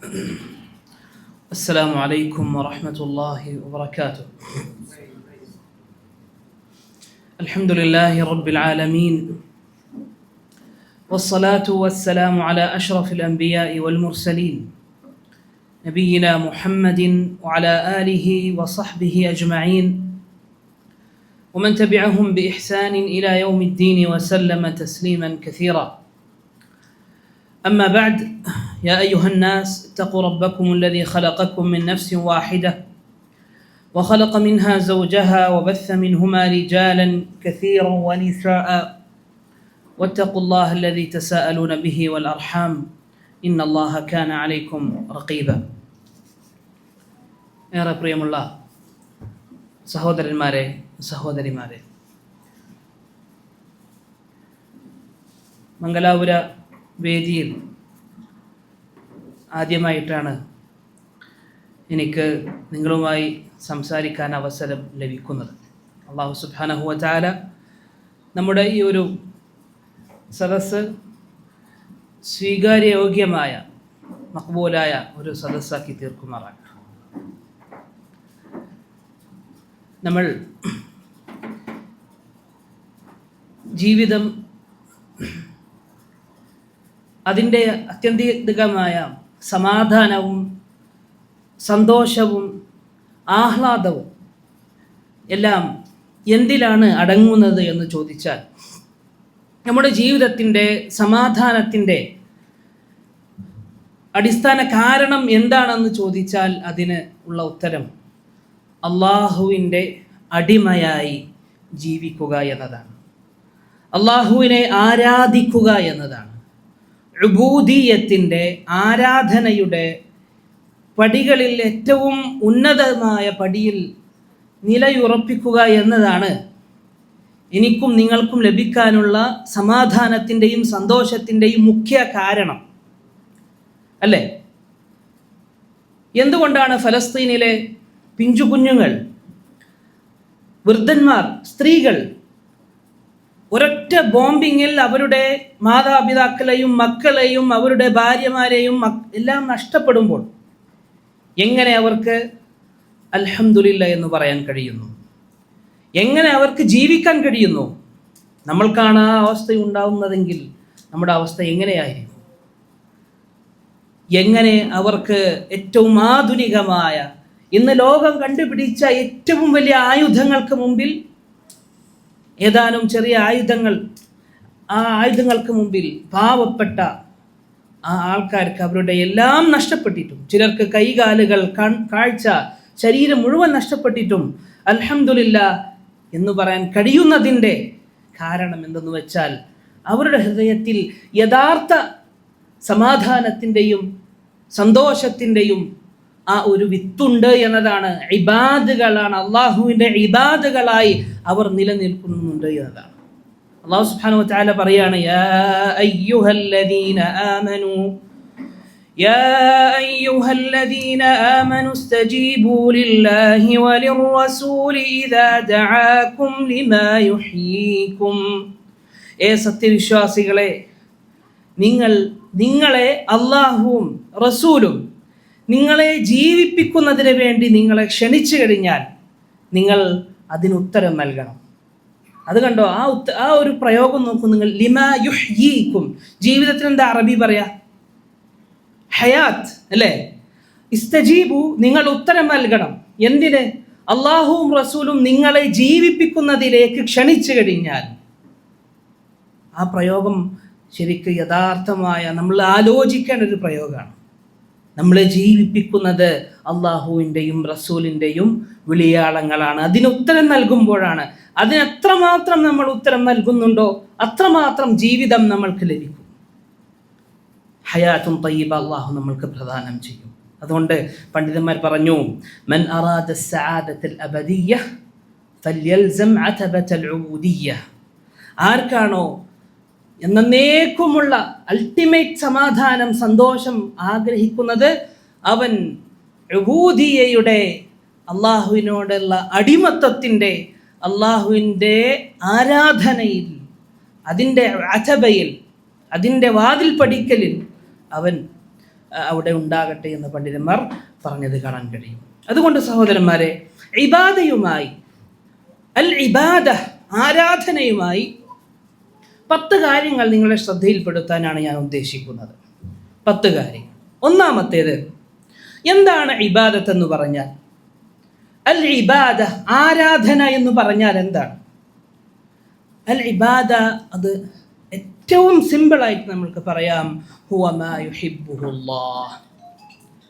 السلام عليكم ورحمة الله وبركاته. الحمد لله رب العالمين، والصلاة والسلام على أشرف الأنبياء والمرسلين نبينا محمد وعلى آله وصحبه أجمعين ومن تبعهم بإحسان إلى يوم الدين وسلم تسليما كثيرا. أما بعد، يا أيها الناس اتقوا ربكم الذي خلقكم من نفس واحدة وخلق منها زوجها وبث منهما رجالا كثيرا ونساء واتقوا الله الذي تساءلون به والأرحام إن الله كان عليكم رقيبا. ഏറെ പ്രിയമുള്ള സഹോദരന്മാരെ, സഹോദരിമാരെ, മംഗലാപുര വേദിയിൽ ആദ്യമായിട്ടാണ് എനിക്ക് നിങ്ങളുമായി സംസാരിക്കാൻ അവസരം ലഭിക്കുന്നത്. അല്ലാഹു സുബ്ഹാനഹു വ തആല നമ്മുടെ ഈ ഒരു സദസ്സ് സ്വീകാര്യയോഗ്യമായ മഖ്ബൂലായ ഒരു സദസ്സാക്കി തീർക്കുമാറാണ്. നമ്മൾ ജീവിതം അതിൻ്റെ അത്യന്തികമായ സമാധാനവും സന്തോഷവും ആഹ്ലാദവും എല്ലാം എന്തിലാണ് അടങ്ങുന്നത് എന്ന് ചോദിച്ചാൽ, നമ്മുടെ ജീവിതത്തിൻ്റെ സമാധാനത്തിൻ്റെ അടിസ്ഥാന കാരണം എന്താണെന്ന് ചോദിച്ചാൽ അതിന് ഉള്ള ഉത്തരം അള്ളാഹുവിൻ്റെ അടിമയായി ജീവിക്കുക എന്നതാണ്. അള്ളാഹുവിനെ ആരാധിക്കുക എന്നതാണ്. ഉബൂദിയത്തിൻ്റെ, ആരാധനയുടെ പടികളിൽ ഏറ്റവും ഉന്നതമായ പടിയിൽ നിലയുറപ്പിക്കുക എന്നതാണ് എനിക്കും നിങ്ങൾക്കും ലഭിക്കാനുള്ള സമാധാനത്തിൻ്റെയും സന്തോഷത്തിൻ്റെയും മുഖ്യ കാരണം, അല്ലേ? എന്തുകൊണ്ടാണ് ഫലസ്തീനിലെ പിഞ്ചു കുഞ്ഞുങ്ങൾ, വൃദ്ധന്മാർ, സ്ത്രീകൾ ഒരൊറ്റ ബോംബിങ്ങിൽ അവരുടെ മാതാപിതാക്കളെയും മക്കളെയും അവരുടെ ഭാര്യമാരെയും എല്ലാം നഷ്ടപ്പെടുമ്പോൾ എങ്ങനെ അവർക്ക് അൽഹംദുലില്ലാ എന്ന് പറയാൻ കഴിയുന്നു? എങ്ങനെ അവർക്ക് ജീവിക്കാൻ കഴിയുന്നു? നമ്മൾക്കാണ് ആ അവസ്ഥ ഉണ്ടാവുന്നതെങ്കിൽ നമ്മുടെ അവസ്ഥ എങ്ങനെയായിരിക്കും? എങ്ങനെ അവർക്ക് ഏറ്റവും ആധുനികമായ, ഇന്ന് ലോകം കണ്ടുപിടിച്ച ഏറ്റവും വലിയ ആയുധങ്ങൾക്ക് മുമ്പിൽ, ഏതാനും ചെറിയ ആയുധങ്ങൾ, ആ ആയുധങ്ങൾക്ക് മുമ്പിൽ പാവപ്പെട്ട ആ ആൾക്കാർക്ക് അവരുടെ എല്ലാം നഷ്ടപ്പെട്ടിട്ടും, ചിലർക്ക് കൈകാലുകൾ, കാഴ്ച, ശരീരം മുഴുവൻ നഷ്ടപ്പെട്ടിട്ടും അൽഹംദുലില്ലാ എന്ന് പറയാൻ കഴിയുന്നതിൻ്റെ കാരണം എന്തെന്ന് വെച്ചാൽ അവരുടെ ഹൃദയത്തിൽ യഥാർത്ഥ സമാധാനത്തിൻ്റെയും സന്തോഷത്തിൻ്റെയും ആ ഒരു വിത്തുണ്ട് എന്നതാണ്. ഇബാദുകളാണ്, അള്ളാഹുവിൻ്റെ ഇബാദുകളായി അവർ നിലനിൽക്കുന്നുണ്ട് എന്നതാണ്. അല്ലാഹു സുബ്ഹാനഹു വ തആല പറയാണ്, യാ അയ്യുഹല്ലദീന ആമനു ഇസ്തജീബൂ ലില്ലാഹി വലിർറസൂലി ഇദാ ദഅാകും ലിമാ യുഹ്യീകും. സത്യവിശ്വാസികളെ, നിങ്ങളെ അല്ലാഹുവും റസൂലും നിങ്ങളെ ജീവിപ്പിക്കുന്നതിന് വേണ്ടി നിങ്ങളെ ക്ഷണിച്ചു കഴിഞ്ഞാൽ നിങ്ങൾ അതിനുത്തരം നൽകണം. അത് കണ്ടോ, ആ ഒരു പ്രയോഗം നോക്കൂ നിങ്ങൾ. ലിമാ യുഹ്യീകും, ജീവിതത്തിന് എന്താ അറബി പറയാ? ഹയാത്ത്, അല്ലേ? ഇസ്തജീബു, നിങ്ങൾ ഉത്തരം നൽകണം. എന്തിന്? അള്ളാഹുവും റസൂലും നിങ്ങളെ ജീവിപ്പിക്കുന്നതിലേക്ക് ക്ഷണിച്ചു കഴിഞ്ഞാൽ. ആ പ്രയോഗം ശരിക്കും യഥാർത്ഥമായ, നമ്മൾ ആലോചിക്കേണ്ട ഒരു പ്രയോഗമാണ്. നമ്മളെ ജീവിപ്പിക്കുന്നത് അള്ളാഹുവിൻ്റെയും റസൂലിൻ്റെയും വിളിയാളങ്ങളാണ്. അതിനുത്തരം നൽകുമ്പോഴാണ്, അതിനെത്രമാത്രം നമ്മൾ ഉത്തരം നൽകുന്നുണ്ടോ അത്രമാത്രം ജീവിതം നമ്മൾക്ക് ലഭിക്കും. ഹയാത്തുൻ തയ്യിബ അള്ളാഹു നമ്മൾക്ക് പ്രദാനം ചെയ്യും. അതുകൊണ്ട് പണ്ഡിതന്മാർ പറഞ്ഞു, മൻ അറാദ സഅാദത്തൽ അബദിയ്യ ഫൽയൽസം അതബത്തൽ ഉബൂദിയ്യ. ആർക്കാണോ എന്നേക്കുമുള്ള അൾട്ടിമേറ്റ് സമാധാനം, സന്തോഷം ആഗ്രഹിക്കുന്നത്, അവൻ ഉബൂദിയ്യയുടെ, അള്ളാഹുവിനോടുള്ള അടിമത്തത്തിൻ്റെ, അള്ളാഹുവിൻ്റെ ആരാധനയിൽ, അതിൻ്റെ അഥബയിൽ, അതിൻ്റെ വാതിൽ പടിക്കലിൽ അവൻ അവിടെ ഉണ്ടാകട്ടെ എന്ന് പണ്ഡിതന്മാർ പറഞ്ഞത് കാണാൻ കഴിയും. അതുകൊണ്ട് സഹോദരന്മാരെ, ഇബാദയുമായി ഇബാദ ആരാധനയുമായി 10 കാര്യങ്ങൾ നിങ്ങളുടെ ശ്രദ്ധയിൽപ്പെടുത്താനാണ് ഞാൻ ഉദ്ദേശിക്കുന്നത്. 10 കാര്യങ്ങൾ. ഒന്നാമത്തേത്, എന്താണ് ഇബാദത്ത് എന്ന് പറഞ്ഞാൽ? ഇബാദ ആരാധന എന്ന് പറഞ്ഞാൽ എന്താണ്? ഇബാദ അത് ഏറ്റവും സിമ്പിളായിട്ട് നമ്മൾക്ക് പറയാം, ഹുവ മാ യുഹിബ്ബുഹുല്ലാഹ്.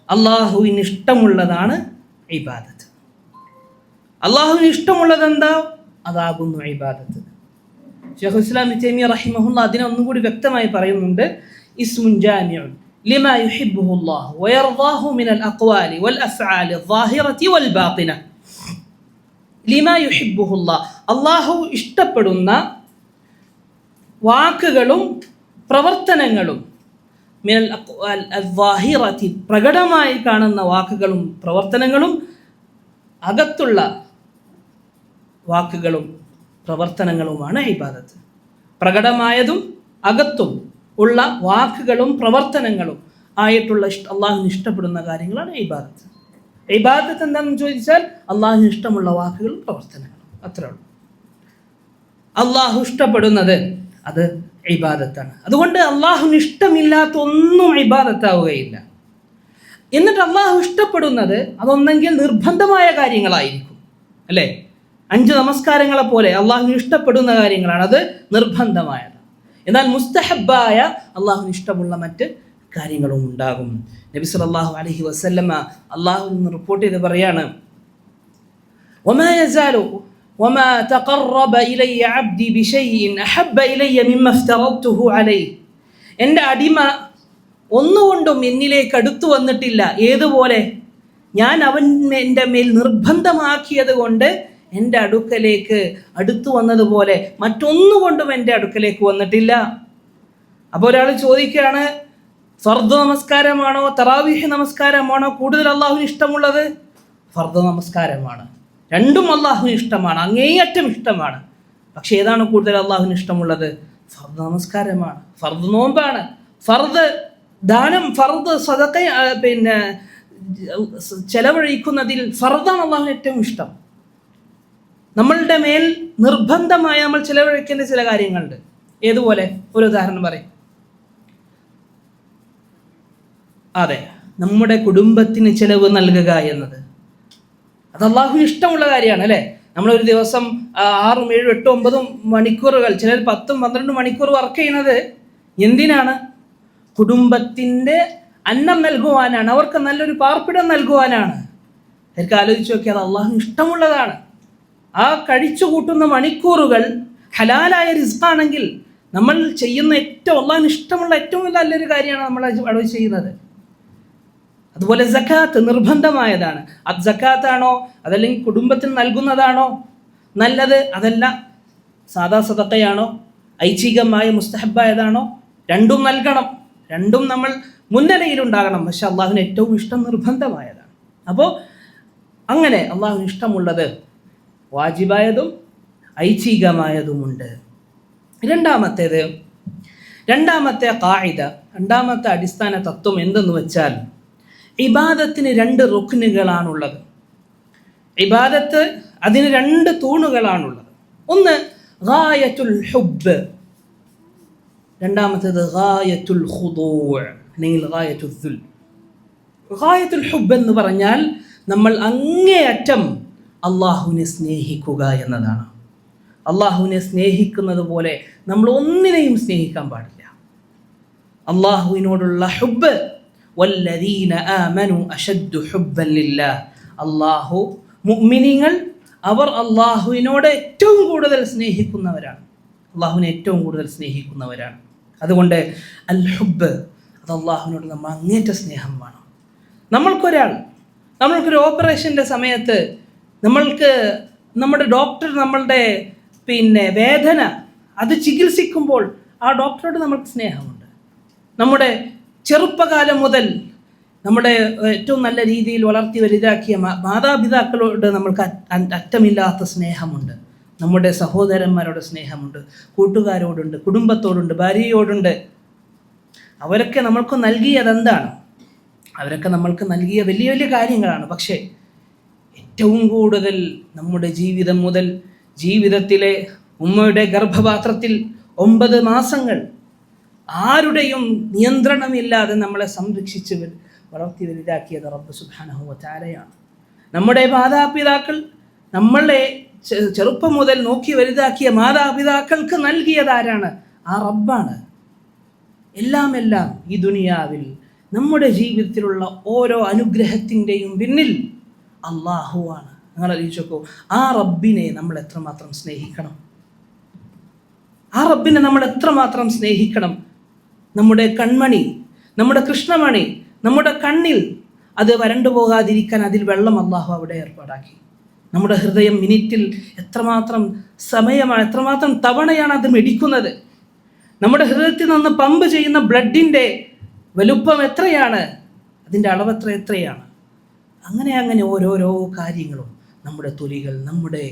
അള്ളാഹുവിന് ഇഷ്ടമുള്ളതാണ് ഇബാദത്ത്. അള്ളാഹുവിന് ഇഷ്ടമുള്ളത് എന്താ? അതാകുന്നു ഇബാദത്ത്. ശൈഖുൽ ഇസ്ലാം ഇബ്നു തൈമിയ്യ റഹിമഹുല്ലാഹ് അതിനെ ഒന്നുകൂടി വ്യക്തമായി പറയുന്നുണ്ട്. ഇസ്മുൻ ജാമിഉൻ ലിമാ യുഹിബ്ബുഹുല്ലാഹ് വയർദാഹു മിനൽ അഖ്വാലി വൽ അഫ്ആലി അദ്ദാഹിറതി വൽ ബാത്തിന. ലിമാ യുഹിബ്ബുഹുല്ലാഹ്, അള്ളാഹു ഇഷ്ടപ്പെടുന്ന വാക്കുകളും പ്രവർത്തനങ്ങളും, മിനൽ അദ്ദാഹിറതി പ്രകടമായി കാണുന്ന വാക്കുകളും പ്രവർത്തനങ്ങളും, അകത്തുള്ള വാക്കുകളും പ്രവർത്തനങ്ങളുമാണ് ഇബാദത്ത്. പ്രകടമായതും അകത്തും ഉള്ള വാക്കുകളും പ്രവർത്തനങ്ങളും ആയിട്ടുള്ള അള്ളാഹുവിന് ഇഷ്ടപ്പെടുന്ന കാര്യങ്ങളാണ് ഇബാദത്ത്. ഇബാദത്ത് എന്താണെന്ന് ചോദിച്ചാൽ അള്ളാഹുവിന് ഇഷ്ടമുള്ള വാക്കുകളും പ്രവർത്തനങ്ങളും, അത്രേ ഉള്ളൂ. അള്ളാഹു ഇഷ്ടപ്പെടുന്നത് അത് ഇബാദത്താണ്. അതുകൊണ്ട് അള്ളാഹുവിന് ഇഷ്ടമില്ലാത്ത ഒന്നും ഇബാദത്താവുകയില്ല. എന്നിട്ട് അള്ളാഹു ഇഷ്ടപ്പെടുന്നത് അതൊന്നെങ്കിൽ നിർബന്ധമായ കാര്യങ്ങളായിരിക്കും, അല്ലേ? 5 നമസ്കാരങ്ങളെ പോലെ അള്ളാഹുവിന് ഇഷ്ടപ്പെടുന്ന കാര്യങ്ങളാണ്, അത് നിർബന്ധമായത്. എന്നാൽ മുസ്തഹബായ അള്ളാഹുവിന് ഇഷ്ടമുള്ള മറ്റ് കാര്യങ്ങളും ഉണ്ടാകും. നബി സല്ലല്ലാഹു അലൈഹി വസല്ലമ അള്ളാഹുവിൽ നിന്ന് റിപ്പോർട്ട് ചെയ്ത് പറയാണ്, വമാ യസാലു വമാ തഖറബ ഇലയ്യ അബ്ദി ബിശൈഇൻ അഹബ്ബ ഇലയ്യ മിമ്മ ഇഫ്തറതുഹു അലൈഹി. എൻ്റെ അടിമ ഒന്നുകൊണ്ടും എന്നിലേക്ക് അടുത്തു വന്നിട്ടില്ല, ഏതുപോലെ ഞാൻ അവൻ എൻ്റെ മേൽ നിർബന്ധമാക്കിയത് കൊണ്ട് എൻ്റെ അടുക്കലേക്ക് അടുത്തു വന്നതുപോലെ മറ്റൊന്നുകൊണ്ടും എൻ്റെ അടുക്കലേക്ക് വന്നിട്ടില്ല. അപ്പോൾ ഒരാൾ ചോദിക്കുകയാണ്, ഫർദ് നമസ്കാരമാണോ തറാവീഹ് നമസ്കാരമാണോ കൂടുതൽ അള്ളാഹുവിന് ഇഷ്ടമുള്ളത്? ഫർദ് നമസ്കാരമാണ്. രണ്ടും അള്ളാഹുവിന് ഇഷ്ടമാണ്, അങ്ങേയറ്റം ഇഷ്ടമാണ്. പക്ഷെ ഏതാണ് കൂടുതൽ അള്ളാഹുവിന് ഇഷ്ടമുള്ളത്? ഫർദ് നമസ്കാരമാണ്, ഫർദ് നോമ്പാണ്, ഫർദ് ദാനം, ഫർദ് സദഖ, പിന്നെ ചെലവഴിക്കുന്നതിൽ ഫർദാണ് അള്ളാഹുവിന് ഏറ്റവും ഇഷ്ടം. നമ്മളുടെ മേൽ നിർബന്ധമായി നമ്മൾ ചിലവഴിക്കേണ്ട ചില കാര്യങ്ങളുണ്ട്. ഏതുപോലെ? ഒരു ഉദാഹരണം പറയും. അതെ, നമ്മുടെ കുടുംബത്തിന് ചിലവ് നൽകുക എന്നത് അത് അള്ളാഹുവിന് ഇഷ്ടമുള്ള കാര്യമാണ്, അല്ലേ? നമ്മളൊരു ദിവസം 6, 7, 8, 9 മണിക്കൂറുകൾ, ചിലർ 10, 12 മണിക്കൂർ വർക്ക് ചെയ്യുന്നത് എന്തിനാണ്? കുടുംബത്തിൻ്റെ അന്നം നൽകുവാനാണ്, അവർക്ക് നല്ലൊരു പാർപ്പിടം നൽകുവാനാണ്. അവർക്ക് ആലോചിച്ച് നോക്കിയാൽ അത് അള്ളാഹുവിന് ഇഷ്ടമുള്ളതാണ്. ആ കഴിച്ചു കൂട്ടുന്ന മണിക്കൂറുകൾ ഹലാലായ റിസ്കാണെങ്കിൽ നമ്മൾ ചെയ്യുന്ന ഏറ്റവും അള്ളാഹുവിന് ഇഷ്ടമുള്ള ഏറ്റവും നല്ലൊരു കാര്യമാണ് നമ്മൾ അവിടെ ചെയ്യുന്നത്. അതുപോലെ സക്കാത്ത് നിർബന്ധമായതാണ്. അത് സക്കാത്താണോ അതല്ലെങ്കിൽ കുടുംബത്തിന് നൽകുന്നതാണോ നല്ലത്? അതല്ല സാദാ സദഖയാണോ ഐച്ഛികമായ മുസ്തഹബായതാണോ? രണ്ടും നൽകണം, രണ്ടും നമ്മൾ മുൻനിരയിലുണ്ടാകണം. പക്ഷെ അള്ളാഹുവിന് ഏറ്റവും ഇഷ്ടം നിർബന്ധമായതാണ്. അപ്പോൾ അങ്ങനെ അള്ളാഹുവിന് ഇഷ്ടമുള്ളത് വാജിബായതും ഐച്ഛികമായതുമുണ്ട്. രണ്ടാമത്തെ ഖാഇദ, രണ്ടാമത്തെ അടിസ്ഥാന തത്വം എന്തെന്ന് വെച്ചാൽ, ഇബാദത്തിന് 2 റുക്നുകളാണുള്ളത്. ഇബാദത്ത് അതിന് 2 തൂണുകളാണുള്ളത്. ഒന്ന് ഗായത്തുൽ ഹുബ്ബ്, രണ്ടാമത്തേത് ഗായത്തുൽ ഖുദൂ' അല്ലെങ്കിൽ ഗായത്തുൽ ദുൽ. ഗായത്തുൽ ഹുബ്ബ് എന്ന് പറഞ്ഞാൽ നമ്മൾ അങ്ങേയറ്റം അള്ളാഹുവിനെ സ്നേഹിക്കുക എന്നതാണ്. അള്ളാഹുവിനെ സ്നേഹിക്കുന്നത് പോലെ നമ്മൾ ഒന്നിനെയും സ്നേഹിക്കാൻ പാടില്ല. അള്ളാഹുവിനോടുള്ള ഹുബ്ബ്, വല്ലദീന ആമനു അശദ്ദു ഹുബ്ബൻ ലില്ലാഹ്. അള്ളാഹു മുഅ്മിനീങ്ങൾ അവർ അള്ളാഹുവിനോട് ഏറ്റവും കൂടുതൽ സ്നേഹിക്കുന്നവരാണ്, അള്ളാഹുവിനെ ഏറ്റവും കൂടുതൽ സ്നേഹിക്കുന്നവരാണ്. അതുകൊണ്ട് അൽ ഹുബ്ബ്, അത് അള്ളാഹുവിനോട് നമ്മൾ അങ്ങേറ്റ സ്നേഹം വേണം. നമ്മൾക്കൊരു ഓപ്പറേഷൻ്റെ സമയത്ത് നമ്മുടെ ഡോക്ടർ നമ്മളുടെ വേദന അത് ചികിത്സിക്കുമ്പോൾ ആ ഡോക്ടറോട് നമ്മൾക്ക് സ്നേഹമുണ്ട്. നമ്മുടെ ചെറുപ്പകാലം മുതൽ നമ്മുടെ ഏറ്റവും നല്ല രീതിയിൽ വളർത്തി വലുതാക്കിയ മാതാപിതാക്കളോട് നമ്മൾക്ക് അറ്റമില്ലാത്ത സ്നേഹമുണ്ട്. നമ്മുടെ സഹോദരന്മാരോട് സ്നേഹമുണ്ട്, കൂട്ടുകാരോടുണ്ട്, കുടുംബത്തോടുണ്ട്, ഭാര്യയോടുണ്ട്. അവരൊക്കെ നമ്മൾക്ക് നൽകിയത് എന്താണ്? അവരൊക്കെ നമ്മൾക്ക് നൽകിയ വലിയ വലിയ കാര്യങ്ങളാണ്. പക്ഷേ ഏറ്റവും കൂടുതൽ നമ്മുടെ ജീവിതം മുതൽ ജീവിതത്തിലെ ഉമ്മയുടെ ഗർഭപാത്രത്തിൽ 9 മാസങ്ങൾ ആരുടെയും നിയന്ത്രണമില്ലാതെ നമ്മളെ സംരക്ഷിച്ച് വളർത്തി വലുതാക്കിയത് റബ്ബ് സുബ്ഹാനഹു വ തആലയാണ്. നമ്മുടെ മാതാപിതാക്കൾ നമ്മളെ ചെറുപ്പം മുതൽ നോക്കി വലുതാക്കിയ മാതാപിതാക്കൾക്ക് നൽകിയതാരാണ്? ആ റബ്ബാണ്. എല്ലാം ഈ ദുനിയാവിൽ നമ്മുടെ ജീവിതത്തിലുള്ള ഓരോ അനുഗ്രഹത്തിൻ്റെയും പിന്നിൽ അള്ളാഹുവാണ്. നിങ്ങൾ അറിയിച്ചോക്കൂ, ആ റബ്ബിനെ നമ്മൾ എത്രമാത്രം സ്നേഹിക്കണം, ആ റബ്ബിനെ നമ്മൾ എത്രമാത്രം സ്നേഹിക്കണം. നമ്മുടെ കൺമണി, നമ്മുടെ കൃഷ്ണമണി, നമ്മുടെ കണ്ണിൽ അത് വരണ്ടു പോകാതിരിക്കാൻ അതിൽ വെള്ളം അള്ളാഹു അവിടെ ഏർപ്പാടാക്കി. നമ്മുടെ ഹൃദയം മിനിറ്റിൽ എത്രമാത്രം സമയമാണ്, എത്രമാത്രം തവണയാണ് അത് മിടിക്കുന്നത്. നമ്മുടെ ഹൃദയത്തിൽ നിന്ന് പമ്പ് ചെയ്യുന്ന ബ്ലഡിൻ്റെ വലുപ്പം എത്രയാണ്, അതിൻ്റെ അളവ് എത്രയാണ്. അങ്ങനെ ഓരോരോ കാര്യങ്ങളും, നമ്മുടെ തൊലികൾ, നമ്മുടെ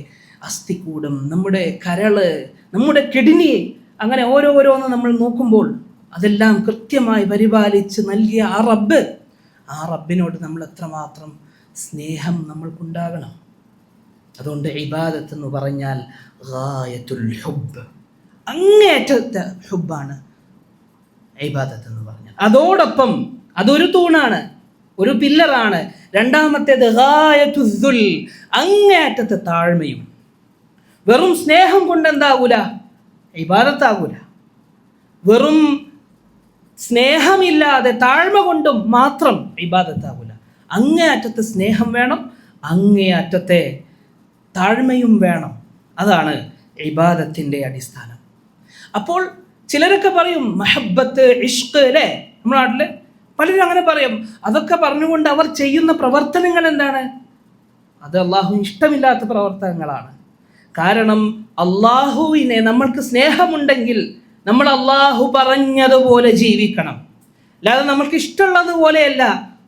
അസ്ഥിക്കൂടം, നമ്മുടെ കരള്, നമ്മുടെ കിഡ്നി, അങ്ങനെ ഓരോന്ന് നമ്മൾ നോക്കുമ്പോൾ അതെല്ലാം കൃത്യമായി പരിപാലിച്ച് നൽകിയ ആ റബ്ബിനോട് നമ്മൾ എത്രമാത്രം സ്നേഹം നമ്മൾക്കുണ്ടാകണം. അതുകൊണ്ട് ഇബാദത്ത് എന്ന് പറഞ്ഞാൽ ഗായത്തുൽ ഹുബ്ബ്, അങ്ങേയറ്റത്തെ ഹുബ്ബാണ് ഇബാദത്ത് എന്ന് പറഞ്ഞാൽ. അതോടൊപ്പം അതൊരു തൂണാണ്, ഒരു പില്ലറാണ്. രണ്ടാമത്തേത് ഗായത്തുദ്ദുൽ, അങ്ങേയറ്റത്തെ താഴ്മയും. വെറും സ്നേഹം കൊണ്ട് എന്താകൂല, ഇബാദത്താകൂല. വെറും സ്നേഹമില്ലാതെ താഴ്മ കൊണ്ടും മാത്രം ഇബാദത്താകൂല. അങ്ങേയറ്റത്തെ സ്നേഹം വേണം, അങ്ങേയറ്റത്തെ താഴ്മയും വേണം. അതാണ് ഇബാദത്തിൻ്റെ അടിസ്ഥാനം. അപ്പോൾ ചിലരൊക്കെ പറയും മഹബ്ബത്ത്, ഇഷ്ക്, അല്ലേ? നമ്മുടെ നാട്ടിൽ പലരും അങ്ങനെ പറയും. അതൊക്കെ പറഞ്ഞുകൊണ്ട് അവർ ചെയ്യുന്ന പ്രവർത്തനങ്ങൾ എന്താണ്? അത് അള്ളാഹുവിന് ഇഷ്ടമില്ലാത്ത പ്രവർത്തനങ്ങളാണ്. കാരണം അള്ളാഹുവിനെ നമ്മൾക്ക് സ്നേഹമുണ്ടെങ്കിൽ നമ്മൾ അള്ളാഹു പറഞ്ഞതുപോലെ ജീവിക്കണം. അല്ലാതെ നമ്മൾക്ക് ഇഷ്ടമുള്ളതുപോലെയല്ല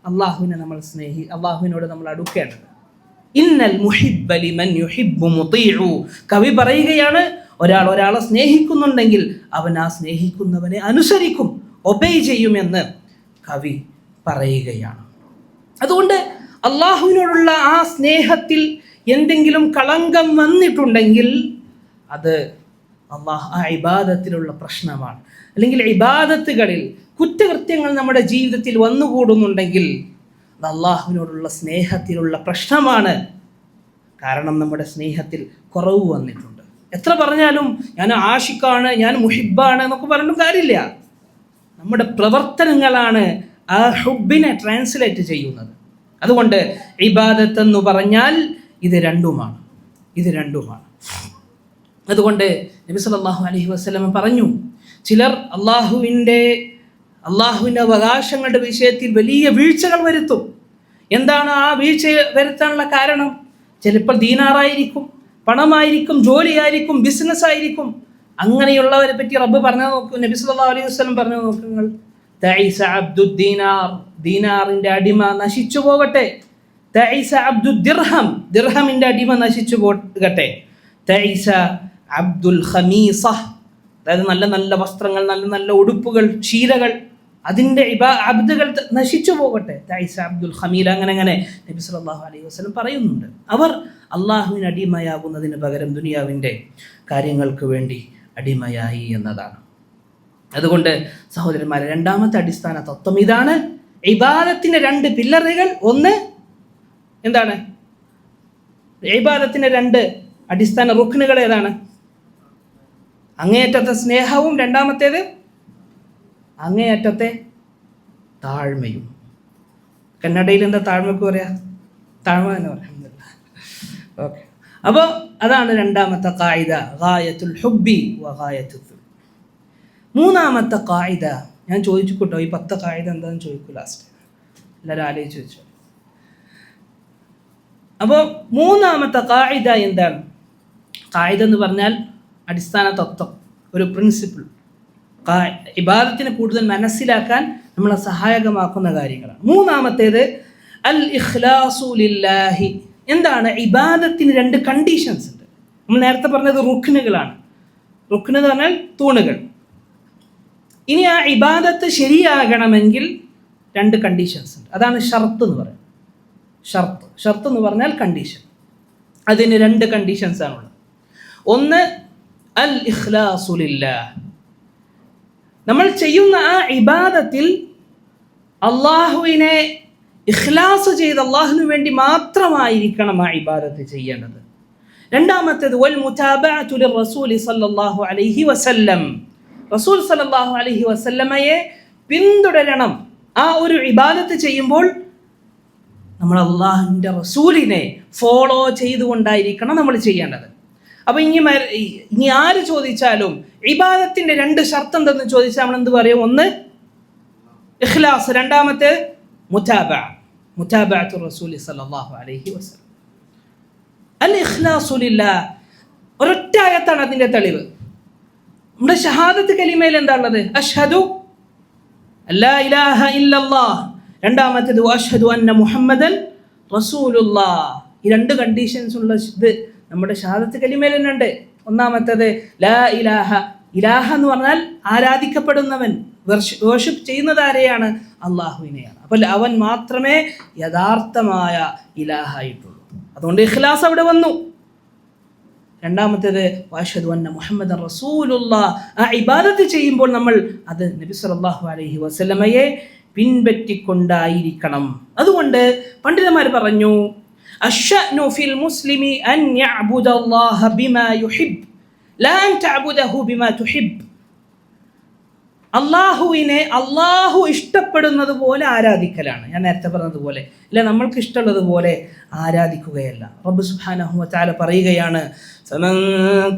അള്ളാഹുവിനോട് നമ്മൾ അടുക്കേണ്ടത്. ഇന്നൽ മുഹിബ്ബ ലിമൻ യുഹിബ്ബു മുതീഉ. കവി പറയുകയാണ്, ഒരാളെ സ്നേഹിക്കുന്നുണ്ടെങ്കിൽ അവൻ ആ സ്നേഹിക്കുന്നവനെ അനുസരിക്കും, ഒബേ ചെയ്യുമെന്ന് കവി പറയുകയാണ്. അതുകൊണ്ട് അള്ളാഹുവിനോടുള്ള ആ സ്നേഹത്തിൽ എന്തെങ്കിലും കളങ്കം വന്നിട്ടുണ്ടെങ്കിൽ അത് ആ ഇബാദത്തിലുള്ള പ്രശ്നമാണ്. അല്ലെങ്കിൽ ഇബാദത്തുകളിൽ കുറ്റകൃത്യങ്ങൾ നമ്മുടെ ജീവിതത്തിൽ വന്നുകൂടുന്നുണ്ടെങ്കിൽ അത് അള്ളാഹുവിനോടുള്ള സ്നേഹത്തിലുള്ള പ്രശ്നമാണ്. കാരണം നമ്മുടെ സ്നേഹത്തിൽ കുറവ് വന്നിട്ടുണ്ട്. എത്ര പറഞ്ഞാലും ഞാൻ ആഷിഖാണ്, ഞാൻ മുഹിബ്ബാണ് എന്നൊക്കെ പറഞ്ഞിട്ടും കാര്യമില്ല. നമ്മുടെ പ്രവർത്തനങ്ങളാണ് ആ ഹുബ്ബിനെ ട്രാൻസ്ലേറ്റ് ചെയ്യുന്നത്. അതുകൊണ്ട് ഇബാദത്ത് എന്ന് പറഞ്ഞാൽ ഇത് രണ്ടുമാണ്. അതുകൊണ്ട് നബി സല്ലല്ലാഹു അലൈഹി വസല്ലം പറഞ്ഞു, ചിലർ അള്ളാഹുവിൻ്റെ അവകാശങ്ങളുടെ വിഷയത്തിൽ വലിയ വീഴ്ചകൾ വരുത്തും. എന്താണ് ആ വീഴ്ച വരുത്താനുള്ള കാരണം? ചിലപ്പോൾ ദീനാറായിരിക്കും, പണമായിരിക്കും, ജോലിയായിരിക്കും, ബിസിനസ് ആയിരിക്കും. അങ്ങനെയുള്ളവരെ പറ്റി റബ്ബ് പറഞ്ഞു നോക്കൂ, നബി സല്ലല്ലാഹു അലൈഹി വസല്ലം പറഞ്ഞു നോക്കുങ്ങൾ, തഈസ അബ്ദുദ് ദീനാർ, ദീനാറിന്റെ അടിമ നശിച്ചു പോകട്ടെ. തഈസ അബ്ദുദ് ദിർഹം, ദിർഹമിന്റെ അടിമ നശിച്ചു പോകട്ടെ. തഈസ അബ്ദുൽ ഖമീസ, അതായത് നല്ല നല്ല വസ്ത്രങ്ങൾ, നല്ല നല്ല ഉടുപ്പുകൾ, ശീലകൾ, അതിൻ്റെ അബ്ദുകൾ നശിച്ചു പോകട്ടെ. തഈസ അബ്ദുൽ ഖമീല, അങ്ങനെ നബി സല്ലല്ലാഹു അലൈഹി വസല്ലം പറയുന്നുണ്ട്. അവർ അള്ളാഹുവിന് അടിമയാകുന്നതിന് പകരം ദുനിയാവിൻ്റെ കാര്യങ്ങൾക്ക് വേണ്ടി അടിമയായി എന്നതാണ്. അതുകൊണ്ട് സഹോദരന്മാരെ, രണ്ടാമത്തെ അടിസ്ഥാന തത്വം ഇതാണ്. ഇബാദത്തിന്റെ 2 പില്ലറുകൾ. ഒന്ന് എന്താണ്? ഇബാദത്തിന്റെ 2 അടിസ്ഥാന റുക്നുകൾ ഏതാണ്? അങ്ങേയറ്റത്തെ സ്നേഹവും, രണ്ടാമത്തേത് അങ്ങേയറ്റത്തെ താഴ്മയും. കന്നഡയിൽ എന്താ താഴ്മക്ക് പറയാ? താഴ്മ എന്ന് പറയാം. ഓക്കെ, അപ്പോൾ അതാണ് രണ്ടാമത്തെ ഖായിദ, ഗായത്തുൽ ഹുബ്ബി വ ഗായത്തുൽ. മൂന്നാമത്തെ ഖായിദ ഞാൻ ചോദിച്ചു കേട്ടോ, ഈ 10 ഖായിദ എന്താണെന്ന് ചോദിക്കും ലാസ്റ്റ്, എല്ലാവരും ആലോചിച്ച് വെച്ചു. അപ്പോൾ മൂന്നാമത്തെ ഖായിദ എന്താണ്? ഖായിദ എന്ന് പറഞ്ഞാൽ അടിസ്ഥാന തത്വം, ഒരു പ്രിൻസിപ്പിൾ. ഇബാദത്തിനെ കൂടുതൽ മനസ്സിലാക്കാൻ നമ്മളെ സഹായകമാക്കുന്ന കാര്യങ്ങളാണ്. മൂന്നാമത്തേത് അൽ ഇഖ്ലാസു ലില്ലാഹി. എന്താണ്? ഇബാദത്തിന് 2 കണ്ടീഷൻസ് ഉണ്ട്. നമ്മൾ നേരത്തെ പറഞ്ഞത് റുക്നുകളാണ്. റുക്ന് എന്ന് പറഞ്ഞാൽ തൂണുകൾ. ഇനി ആ ഇബാദത്ത് ശരിയാകണമെങ്കിൽ 2 കണ്ടീഷൻസ് ഉണ്ട്. അതാണ് ഷർത്ത് എന്ന് പറയുന്നത്. ഷർത്ത് എന്ന് പറഞ്ഞാൽ കണ്ടീഷൻ. അതിന് 2 കണ്ടീഷൻസ് ആണുള്ളത്. ഒന്ന് അൽ ഇഖ്ലാസു ലില്ലാഹ്, നമ്മൾ ചെയ്യുന്ന ആ ഇബാദത്തിൽ അള്ളാഹുവിനെ ഇഖ്ലാസ് ചെയ്ത് അള്ളാഹുവിന് വേണ്ടി മാത്രമായിരിക്കണം ആ ഇബാദത്ത് ചെയ്യേണ്ടത്. രണ്ടാമത്തേത് വൽ മുതാബഅതു ലിറസൂലി സ്വല്ലല്ലാഹു അലൈഹി വസല്ലം, റസൂൽ സ്വല്ലല്ലാഹു അലൈഹി വസല്ലമയെ പിന്തുടരണം. ആ ഒരു ഇബാദത്ത് ചെയ്യുമ്പോൾ നമ്മൾ അള്ളാഹുവിൻ്റെ റസൂലിനെ ഫോളോ ചെയ്തുകൊണ്ടായിരിക്കണം നമ്മൾ ചെയ്യേണ്ടത്. അപ്പം ഇനി ആര് ചോദിച്ചാലും ഇബാദത്തിൻ്റെ 2 ഷർത്ത് എന്തെന്ന് ചോദിച്ചാൽ നമ്മൾ എന്ത് പറയും? ഒന്ന് ഇഖ്ലാസ്, രണ്ടാമത്തെ മുതാബഅത്തു റസൂലി സ്വല്ലല്ലാഹു അലൈഹി വസല്ലം. അൽ ഇഖ്ലാസു ലില്ലാഹ് ഒരൊറ്റ ആയത്താണ് അതിൻ്റെ തെളിവ്. നമ്മുടെ ഷഹാദത്ത് കലിമയിൽ എന്താ ഉള്ളത്? അഷ്ഹദു അല്ലാ ഇലാഹ ഇല്ലല്ലാഹ്, രണ്ടാമത്തേത് അഷ്ഹദു അന്ന മുഹമ്മദൻ റസൂലുള്ളാഹ്. ഈ 2 കണ്ടീഷൻസ് ഉള്ള ഇത് നമ്മുടെ ഷഹാദത്ത് കലിമയിൽ തന്നെ ഉണ്ട്. ഒന്നാമത്തേത് ലാ ഇലാഹ, ഇലാഹ എന്ന് പറഞ്ഞാൽ ആരാധിക്കപ്പെടുന്നവൻ, വർഷിപ്പ് ചെയ്യുന്നത് ആരെയാണ്? അള്ളാഹുവിനെയാണ്. അപ്പോൾ അവൻ മാത്രമേ യഥാർത്ഥമായ ഇലാഹായിട്ടുള്ളൂ. അതുകൊണ്ട് ഇഖ്ലാസ് അവിടെ വന്നു. രണ്ടാമത്തേത് വഅശ്ഹദു അന്ന മുഹമ്മദൻ റസൂലുള്ളാഹ്. ആ ഇബാദത്ത് ചെയ്യുമ്പോൾ നമ്മൾ അത് നബി സല്ലല്ലാഹു അലൈഹി വസല്ലമയെ പിൻപറ്റിക്കൊണ്ടായിരിക്കണം. അതുകൊണ്ട് പണ്ഡിതന്മാർ പറഞ്ഞു അശ്ശഅ്നു ഫിൽ മുസ്ലിമി അൻ യഅ്ബുദല്ലാഹ ബിമാ യുഹിബ് ലാ അൻ തഅ്ബുദഹു ബിമാ തുഹിബ്. അള്ളാഹുവിനെ അള്ളാഹു ഇഷ്ടപ്പെടുന്നത് പോലെ ആരാധിക്കലാണ്. ഞാൻ നേരത്തെ പറഞ്ഞതുപോലെ, ഇല്ല നമ്മൾക്ക് ഇഷ്ടമുള്ളത് പോലെ ആരാധിക്കുകയല്ല. റബ്ബ് സുബ്ഹാനഹു വ തആല പറയുകയാണ് ഫമൻ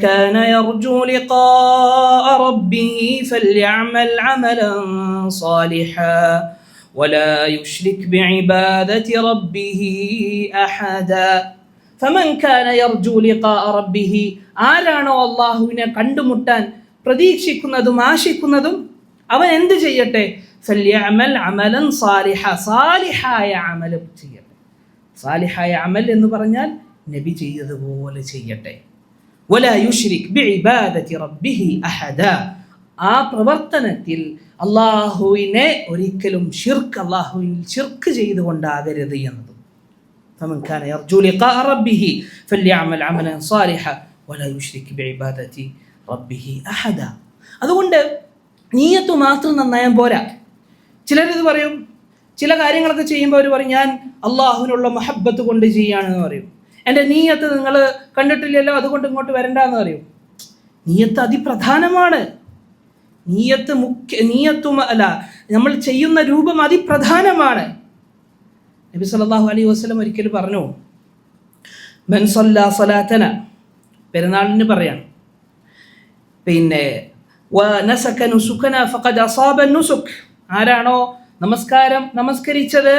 കാന യർജു ലിഖാഅ റബ്ബിഹി ഫൽയഅമൽ അമലൻ സാലിഹാ വലാ യുശ്രിക് ബിഇബാദതി റബ്ബിഹി അഹദാ. ഫമൻ കാന യർജു ലിഖാഅ റബ്ബിഹി, ആരാണോ അള്ളാഹുവിനെ കണ്ടുമുട്ടാൻ പ്രതീക്ഷിക്കുന്നതും ആശിക്കുന്നതും അവൻ എന്ത് ചെയ്യട്ടെ? ഫൽയഅമൽ അമലൻ സാലിഹ, സാലിഹായ അമൽ ചെയ്യട്ടെ. സാലിഹായ അമൽ എന്ന് പറഞ്ഞാൽ നബി ചെയ്തതുപോലെ ചെയ്യട്ടെ. വലാ യുശ്രിക് ബിഇബാദതി റബ്ബിഹി അഹദാ, ആ പ്രവർത്തനത്തിൽ അള്ളാഹുവിനെ ഒരിക്കലും അള്ളാഹുവിൽ ശിർക്ക് ചെയ്തുകൊണ്ടാകരുത് എന്നത്. ഫമൻ കാന യർജു ലിഖാഅ റബ്ബിഹി ഫൽയഅമൽ അമലൻ സാലിഹ വലാ യുശ്രിക് ബിഇബാദതി റബ്ബിഹി അഹദാ. അതുകൊണ്ട് നീയത്ത് മാത്രം നന്നായാൽ പോരാ. ചിലരിത് പറയും, ചില കാര്യങ്ങളൊക്കെ ചെയ്യുമ്പോൾ അവർ പറയും ഞാൻ അള്ളാഹുവിനുള്ള മഹബ്ബത്ത് കൊണ്ട് ചെയ്യാണെന്ന് പറയും. എൻ്റെ നീയത്ത് നിങ്ങൾ കണ്ടിട്ടില്ലല്ലോ, അതുകൊണ്ട് ഇങ്ങോട്ട് വരണ്ടെന്ന് പറയും. നീയത്ത് അതിപ്രധാനമാണ്. നീയത്തും അല്ല, നമ്മൾ ചെയ്യുന്ന രൂപം അതിപ്രധാനമാണ്. നബി സല്ലല്ലാഹു അലൈഹി വസല്ലം ഒരിക്കൽ പറഞ്ഞു, മൻ സല്ലാ സലാത്തന, പെരുന്നാളിന് പറയാണ്, പിന്നെ വനസക നുസുകന ഫഖദ് അസാബ നുസുക്, ആരാണോ നമസ്കരിച്ചത്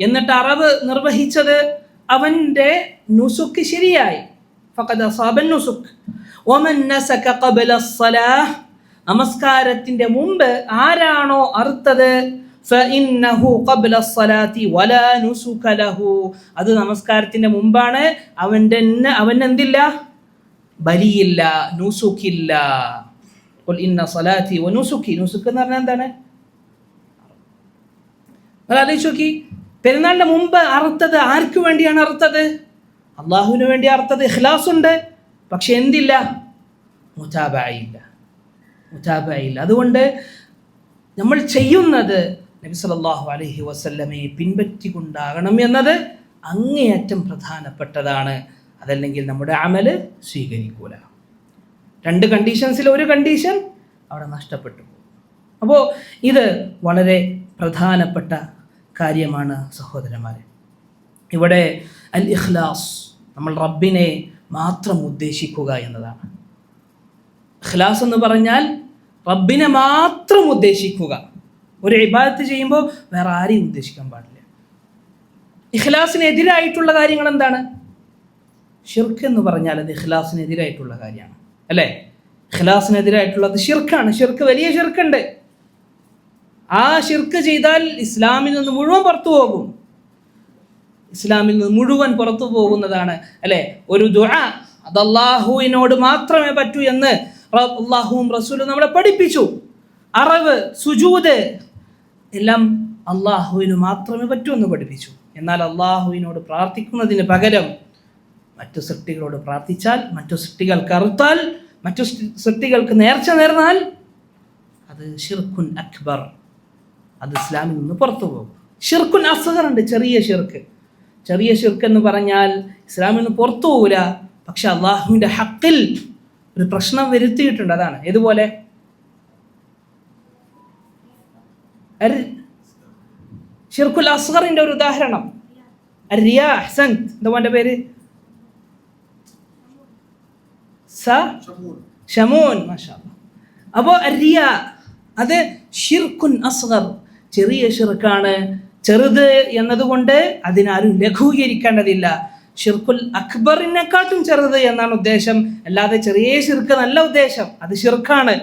എന്നിട്ട് അറവ് നിർവഹിച്ചത് അവൻ്റെ നുസുക്ക് ശരിയായി. ഫഖദ് അസാബ നുസുക്. വമൻ നസക ഖബല അസ്സലാഹ്, നമസ്കാരത്തിൻ്റെ മുമ്പ് ആരാണോ അറുത്തത് ഫഇന്നഹു ഖബ്ല അസ്സലാത്തി വലാ നുസുക ലഹു, അത് നമസ്കാരത്തിൻ്റെ മുമ്പാണ്, അവനെന്തില്ല? ബലിയില്ല, നുസുക്കില്ല. ഖുൽ ഇന്ന സ്വലാത്തി വനുസുക്കി, നുസുക്ക് എന്ന് പറഞ്ഞാൽ എന്താണ്? നിങ്ങൾ ആലോചിച്ച് നോക്കി, പെരുന്നാളിൻ്റെ മുമ്പ് അറുത്തത് ആർക്ക് വേണ്ടിയാണ് അറുത്തത്? അള്ളാഹുവിന് വേണ്ടി അറുത്തത്. ഇഖ്ലാസ് ഉണ്ട്, പക്ഷെ എന്തില്ല? മുതാബഅയില്ല. അതുകൊണ്ട് നമ്മൾ ചെയ്യുന്നത് നബി സല്ലല്ലാഹു അലൈഹി വസല്ലമയെ പിൻപറ്റിക്കൊണ്ടാകണം എന്നത് അങ്ങേയറ്റം പ്രധാനപ്പെട്ടതാണ്. അതല്ലെങ്കിൽ നമ്മുടെ അമല് സ്വീകരിക്കൂല. 2 കണ്ടീഷൻസിൽ ഒരു കണ്ടീഷൻ അവിടെ നഷ്ടപ്പെട്ടു പോകും. അപ്പോൾ ഇത് വളരെ പ്രധാനപ്പെട്ട കാര്യമാണ് സഹോദരന്മാരെ. ഇവിടെ അൽ ഇഖ്ലാസ്, നമ്മൾ റബ്ബിനെ മാത്രം ഉദ്ദേശിക്കുക എന്നതാണ്. ഇഖ്ലാസ് എന്ന് പറഞ്ഞാൽ റബ്ബിനെ മാത്രം ഉദ്ദേശിക്കുക. ഒരു ഇബാദത്ത് ചെയ്യുമ്പോൾ വേറെ ആരെയും ഉദ്ദേശിക്കാൻ പാടില്ല. ഇഖ്ലാസിനെതിരായിട്ടുള്ള കാര്യങ്ങൾ എന്താണ്? ഷിർക്ക് എന്ന് പറഞ്ഞാൽ അത് ഇഖ്ലാസിനെതിരായിട്ടുള്ള കാര്യമാണ്, അല്ലേ? ഇഖ്ലാസിനെതിരായിട്ടുള്ളത് ഷിർക്കാണ്. ഷിർക്ക്, വലിയ ഷിർക്കുണ്ട്. ആ ഷിർക്ക് ചെയ്താൽ ഇസ്ലാമിൽ നിന്ന് മുഴുവൻ പുറത്തു പോകുന്നതാണ്, അല്ലേ? ഒരു ദുആ അത് അല്ലാഹുവിനോട് മാത്രമേ പറ്റൂ എന്ന് അല്ലാഹുവും റസൂലും നമ്മളെ പഠിപ്പിച്ചു. അറവ്, സുജൂദ് എല്ലാം അള്ളാഹുവിന് മാത്രമേ പറ്റൂ എന്ന് പഠിപ്പിച്ചു. എന്നാൽ അള്ളാഹുവിനോട് പ്രാർത്ഥിക്കുന്നതിന് പകരം മറ്റു സൃഷ്ടികളോട് പ്രാർത്ഥിച്ചാൽ, മറ്റു സൃഷ്ടികൾ കറുത്താൽ, മറ്റു സൃഷ്ടികൾക്ക് നേർച്ച നേർന്നാൽ അത് ഷിർക്കുൻ അക്ബർ, അത് ഇസ്ലാമിൽ നിന്ന് പുറത്തു പോകും. ഷിർക്കുൻ അസ്ഗർ ഉണ്ട്, ചെറിയ ഷിർക്ക്. ചെറിയ ഷിർക്ക് എന്ന് പറഞ്ഞാൽ ഇസ്ലാമിൽ നിന്ന് പുറത്തു പോകില്ല, പക്ഷെ അള്ളാഹുവിൻ്റെ ഹക്കിൽ ഒരു പ്രശ്നം വരുത്തിയിട്ടുണ്ട്. അതാണ് ഏതുപോലെ ഷിർക്കുൽ അസ്ഗറിന്റെ ഒരു ഉദാഹരണം റിയാ. അഹ്സൻ, എന്താ മോൻ്റെ പേര്? ഷമൂൻ, മാഷാ അല്ലാഹ്. അപ്പോൾ റിയാ അത് ഷിർക്കുൻ അസ്ഗർ, ചെറിയ ഷിർക്കാണ്. ചെറുത് എന്നതുകൊണ്ട് അതിനാരും ലഘൂകരിക്കേണ്ടതില്ല. ഷിർക്കുൽ അക്ബറിനെക്കാട്ടും ചെറുത് എന്നാണ് ഉദ്ദേശം, അല്ലാതെ ചെറിയ ഷിർക്ക് നല്ല ഉദ്ദേശം, അത് ഷിർക്കാണ്.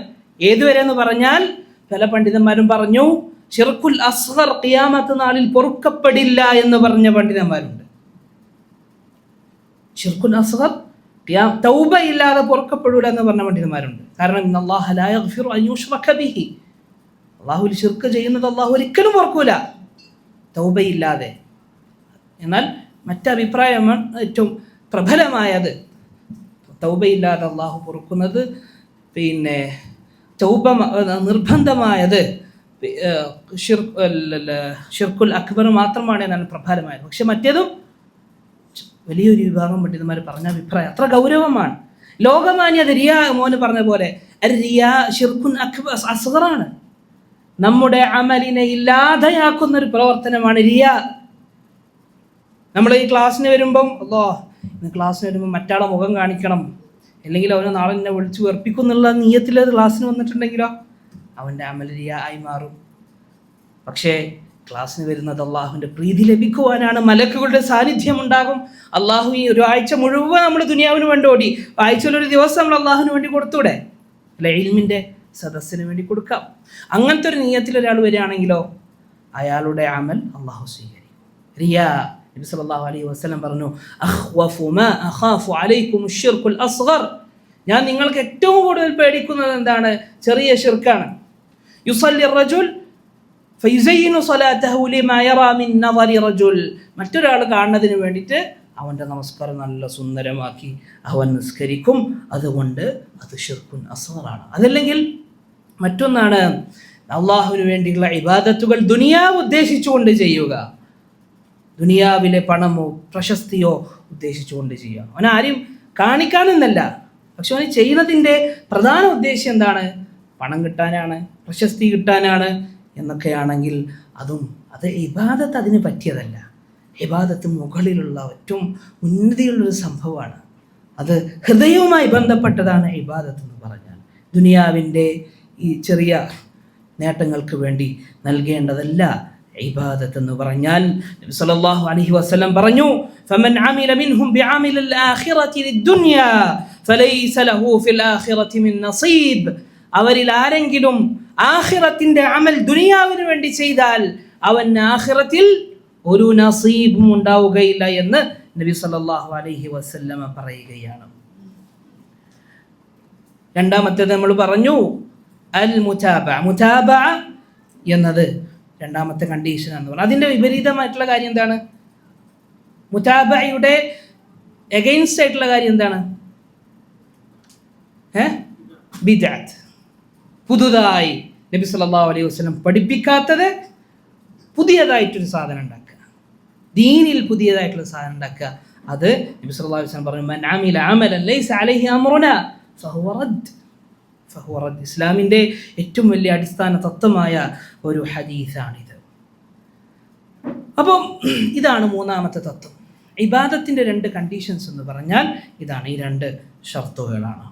ഏതുവരെ എന്ന് പറഞ്ഞാൽ പല പണ്ഡിതന്മാരും പറഞ്ഞു ഷിർക്കുൽ അസ്ഗർ ഖിയാമത്ത് നാളിൽ പൊറുക്കപ്പെടില്ല എന്ന് പറഞ്ഞ പണ്ഡിതന്മാരുണ്ട്. ഷിർക്കുൽ അസ്ഗർ തൗബ ഇല്ലാതെ പൊറുക്കപ്പെടില്ല എന്ന് പറഞ്ഞ പണ്ഡിതന്മാരുണ്ട്. കാരണം ഇന്നല്ലാഹ ലാ യഗ്ഫിറു അൻ യുശ്റക ബിഹി, അള്ളാഹുവിൽ ഷിർക്ക് ചെയ്യുന്നത് അള്ളാഹു ഒരിക്കലും പൊറുക്കൂല തൗബയില്ലാതെ. എന്നാൽ മറ്റഭിപ്രായമാണ് ഏറ്റവും പ്രബലമായത്, തൗബയില്ലാതെ അള്ളാഹു പൊറുക്കുന്നത്, പിന്നെ തൗബ നിർബന്ധമായത് ഷിർക്കുൽ അക്ബർ മാത്രമാണ് എന്നാണ് പ്രബലമായത്. പക്ഷെ മറ്റേതും വലിയൊരു വിഭാഗം പണ്ഡിതന്മാർ പറഞ്ഞ അഭിപ്രായം അത്ര ഗൗരവമാണ്. ലോകമാന്യത റിയാ മോന് പറഞ്ഞ പോലെ റിയാ ഷിർക്കുൻ അക്ബർ അസ്ഗറാണ്. നമ്മുടെ അമലിനെ ഇല്ലാതെയാക്കുന്ന ഒരു പ്രവർത്തനമാണ് റിയാ. നമ്മൾ ഈ ക്ലാസ്സിന് വരുമ്പം ക്ലാസ്സിന് വരുമ്പോൾ മറ്റാളെ മുഖം കാണിക്കണം, അല്ലെങ്കിൽ അവനെ നാളെ എന്നെ വിളിച്ച് വെറുപ്പിക്കും എന്നുള്ള നീയത്തിൽ ക്ലാസ്സിന് വന്നിട്ടുണ്ടെങ്കിലോ അവൻ്റെ അമൽ റിയാ ആയി മാറും. പക്ഷേ ക്ലാസ്സിന് വരുന്നത് അള്ളാഹുവിൻ്റെ പ്രീതി ലഭിക്കുവാനാണ്, മലക്കുകളുടെ സാന്നിധ്യം ഉണ്ടാകും. അള്ളാഹു ഈ ഒരാഴ്ച മുഴുവൻ നമ്മൾ ദുനിയാവിന് വേണ്ടി ഓടി, ആഴ്ചയിലൊരു ദിവസം നമ്മൾ അള്ളാഹുവിന് വേണ്ടി കൊടുത്തൂടെ? അല്ലെ, ഇൽമിൻ്റെ സദസ്സിന് വേണ്ടി കൊടുക്കാം. അങ്ങനത്തെ ഒരു നീയത്തിൽ ഒരാൾ വരികയാണെങ്കിലോ അയാളുടെ അമൽ അള്ളാഹു സ്വീകരിക്കും. റിയാ നബി സല്ലല്ലാഹു അലൈഹി വസല്ലം പറഞ്ഞു, അഖ്വഫു മാ അഖാഫു അലൈക്കും അശ്ശിർക്കുൽ അസ്ഗർ, ഞാൻ നിങ്ങൾക്ക് ഏറ്റവും കൂടുതൽ പേടിക്കുന്നത് എന്താണ്? ചെറിയ ഷിർക്കാണ്. യുസല്ലി റജുൽ ഫയുസയ്യിനു സ്വലാത്തഹു ലിമാ യറാ മിൻ നദരി റജുൽ, മറ്റൊരാൾ കാണുന്നതിന് വേണ്ടിയിട്ട് അവൻ്റെ നമസ്കാരം നല്ല സുന്ദരമാക്കി അവൻ നിസ്കരിക്കും, അതുകൊണ്ട് അത് ഷിർക്കുൻ അസ്ഗറാണ്. അതല്ലെങ്കിൽ മറ്റൊന്നാണ് അള്ളാഹുവിന് വേണ്ടിയുള്ള ഇബാദത്തുകൾ ദുനിയാവ് ഉദ്ദേശിച്ചുകൊണ്ട് ചെയ്യുക, ദുനിയാവിലെ പണമോ പ്രശസ്തിയോ ഉദ്ദേശിച്ചുകൊണ്ട് ചെയ്യുക. അവൻ ആരും കാണിക്കാനെന്നല്ല, പക്ഷെ അവന് ചെയ്യുന്നതിൻ്റെ പ്രധാന ഉദ്ദേശ്യം എന്താണ്? പണം കിട്ടാനാണ്, പ്രശസ്തി കിട്ടാനാണ് എന്നൊക്കെയാണെങ്കിൽ അത് ഇബാദത്ത് അതിന് പറ്റിയതല്ല. ഇബാദത്ത് മുകളിലുള്ള ഏറ്റവും ഉന്നതിയുള്ളൊരു സംഭവമാണ്. അത് ഹൃദയവുമായി ബന്ധപ്പെട്ടതാണ് ഇബാദത്ത് എന്ന് പറഞ്ഞാൽ. ദുനിയാവിൻ്റെ ഈ ചെറിയ നേട്ടങ്ങൾക്ക് വേണ്ടി നൽകേണ്ടതല്ല ഇബാദത്ത് എന്ന് പറഞ്ഞാൽ. നബി സല്ലല്ലാഹു അലൈഹി വസല്ലം പറഞ്ഞു, ഫമൻ അമില മിൻഹും ബിഅമലിൽ ആഖിറതി ലിദ്ദുനിയ ഫലൈസ ലഹു ഫിൽ ആഖിറതി മിൻ നസീബ്, അവരിൽ ആരെങ്കിലും ആഖിറത്തിന്റെ അമൽ ദുനിയാവിന് വേണ്ടി ചെയ്താൽ അവൻ ആഖിറത്തിൽ ഒരു നസീബും ഉണ്ടാവുകയില്ല എന്ന് നബി സല്ലല്ലാഹു അലൈഹി വസല്ലം പറയുകയാണ്. രണ്ടാമത്തേത് നമ്മൾ പറഞ്ഞു അൽ മുതാബ എന്നത് രണ്ടാമത്തെ കണ്ടീഷൻ എന്ന് പറഞ്ഞു. അതിൻ്റെ വിപരീതമായിട്ടുള്ള കാര്യം എന്താണ്? മുതാബയുടെ എഗെയിൻസ്റ്റ് ആയിട്ടുള്ള കാര്യം എന്താണ്? ബിദ്അത്ത്, പുതുതായി നബി സല്ലല്ലാഹു അലൈഹി വസല്ലം പഠിപ്പിക്കാത്തത് പുതിയതായിട്ടൊരു സാധനം ഉണ്ടാക്കുക, ദീനിൽ പുതിയതായിട്ടുള്ള സാധനം ഉണ്ടാക്കുക. അത് നബി സല്ലല്ലാഹു അലൈഹി വസല്ലം പറഞ്ഞു, മൻ അമില അമലൻ ലൈസ അലൈഹി അംറുനാ ഫഹുവ റദ്ദ്. ഇസ്ലാമിൻ്റെ ഏറ്റവും വലിയ അടിസ്ഥാന തത്വമായ ഒരു ഹദീസാണിത്. അപ്പം ഇതാണ് മൂന്നാമത്തെ തത്വം. ഇബാദത്തിൻ്റെ രണ്ട് കണ്ടീഷൻസ് എന്ന് പറഞ്ഞാൽ ഇതാണ്, ഈ രണ്ട് ഷർത്തുകളാണ്.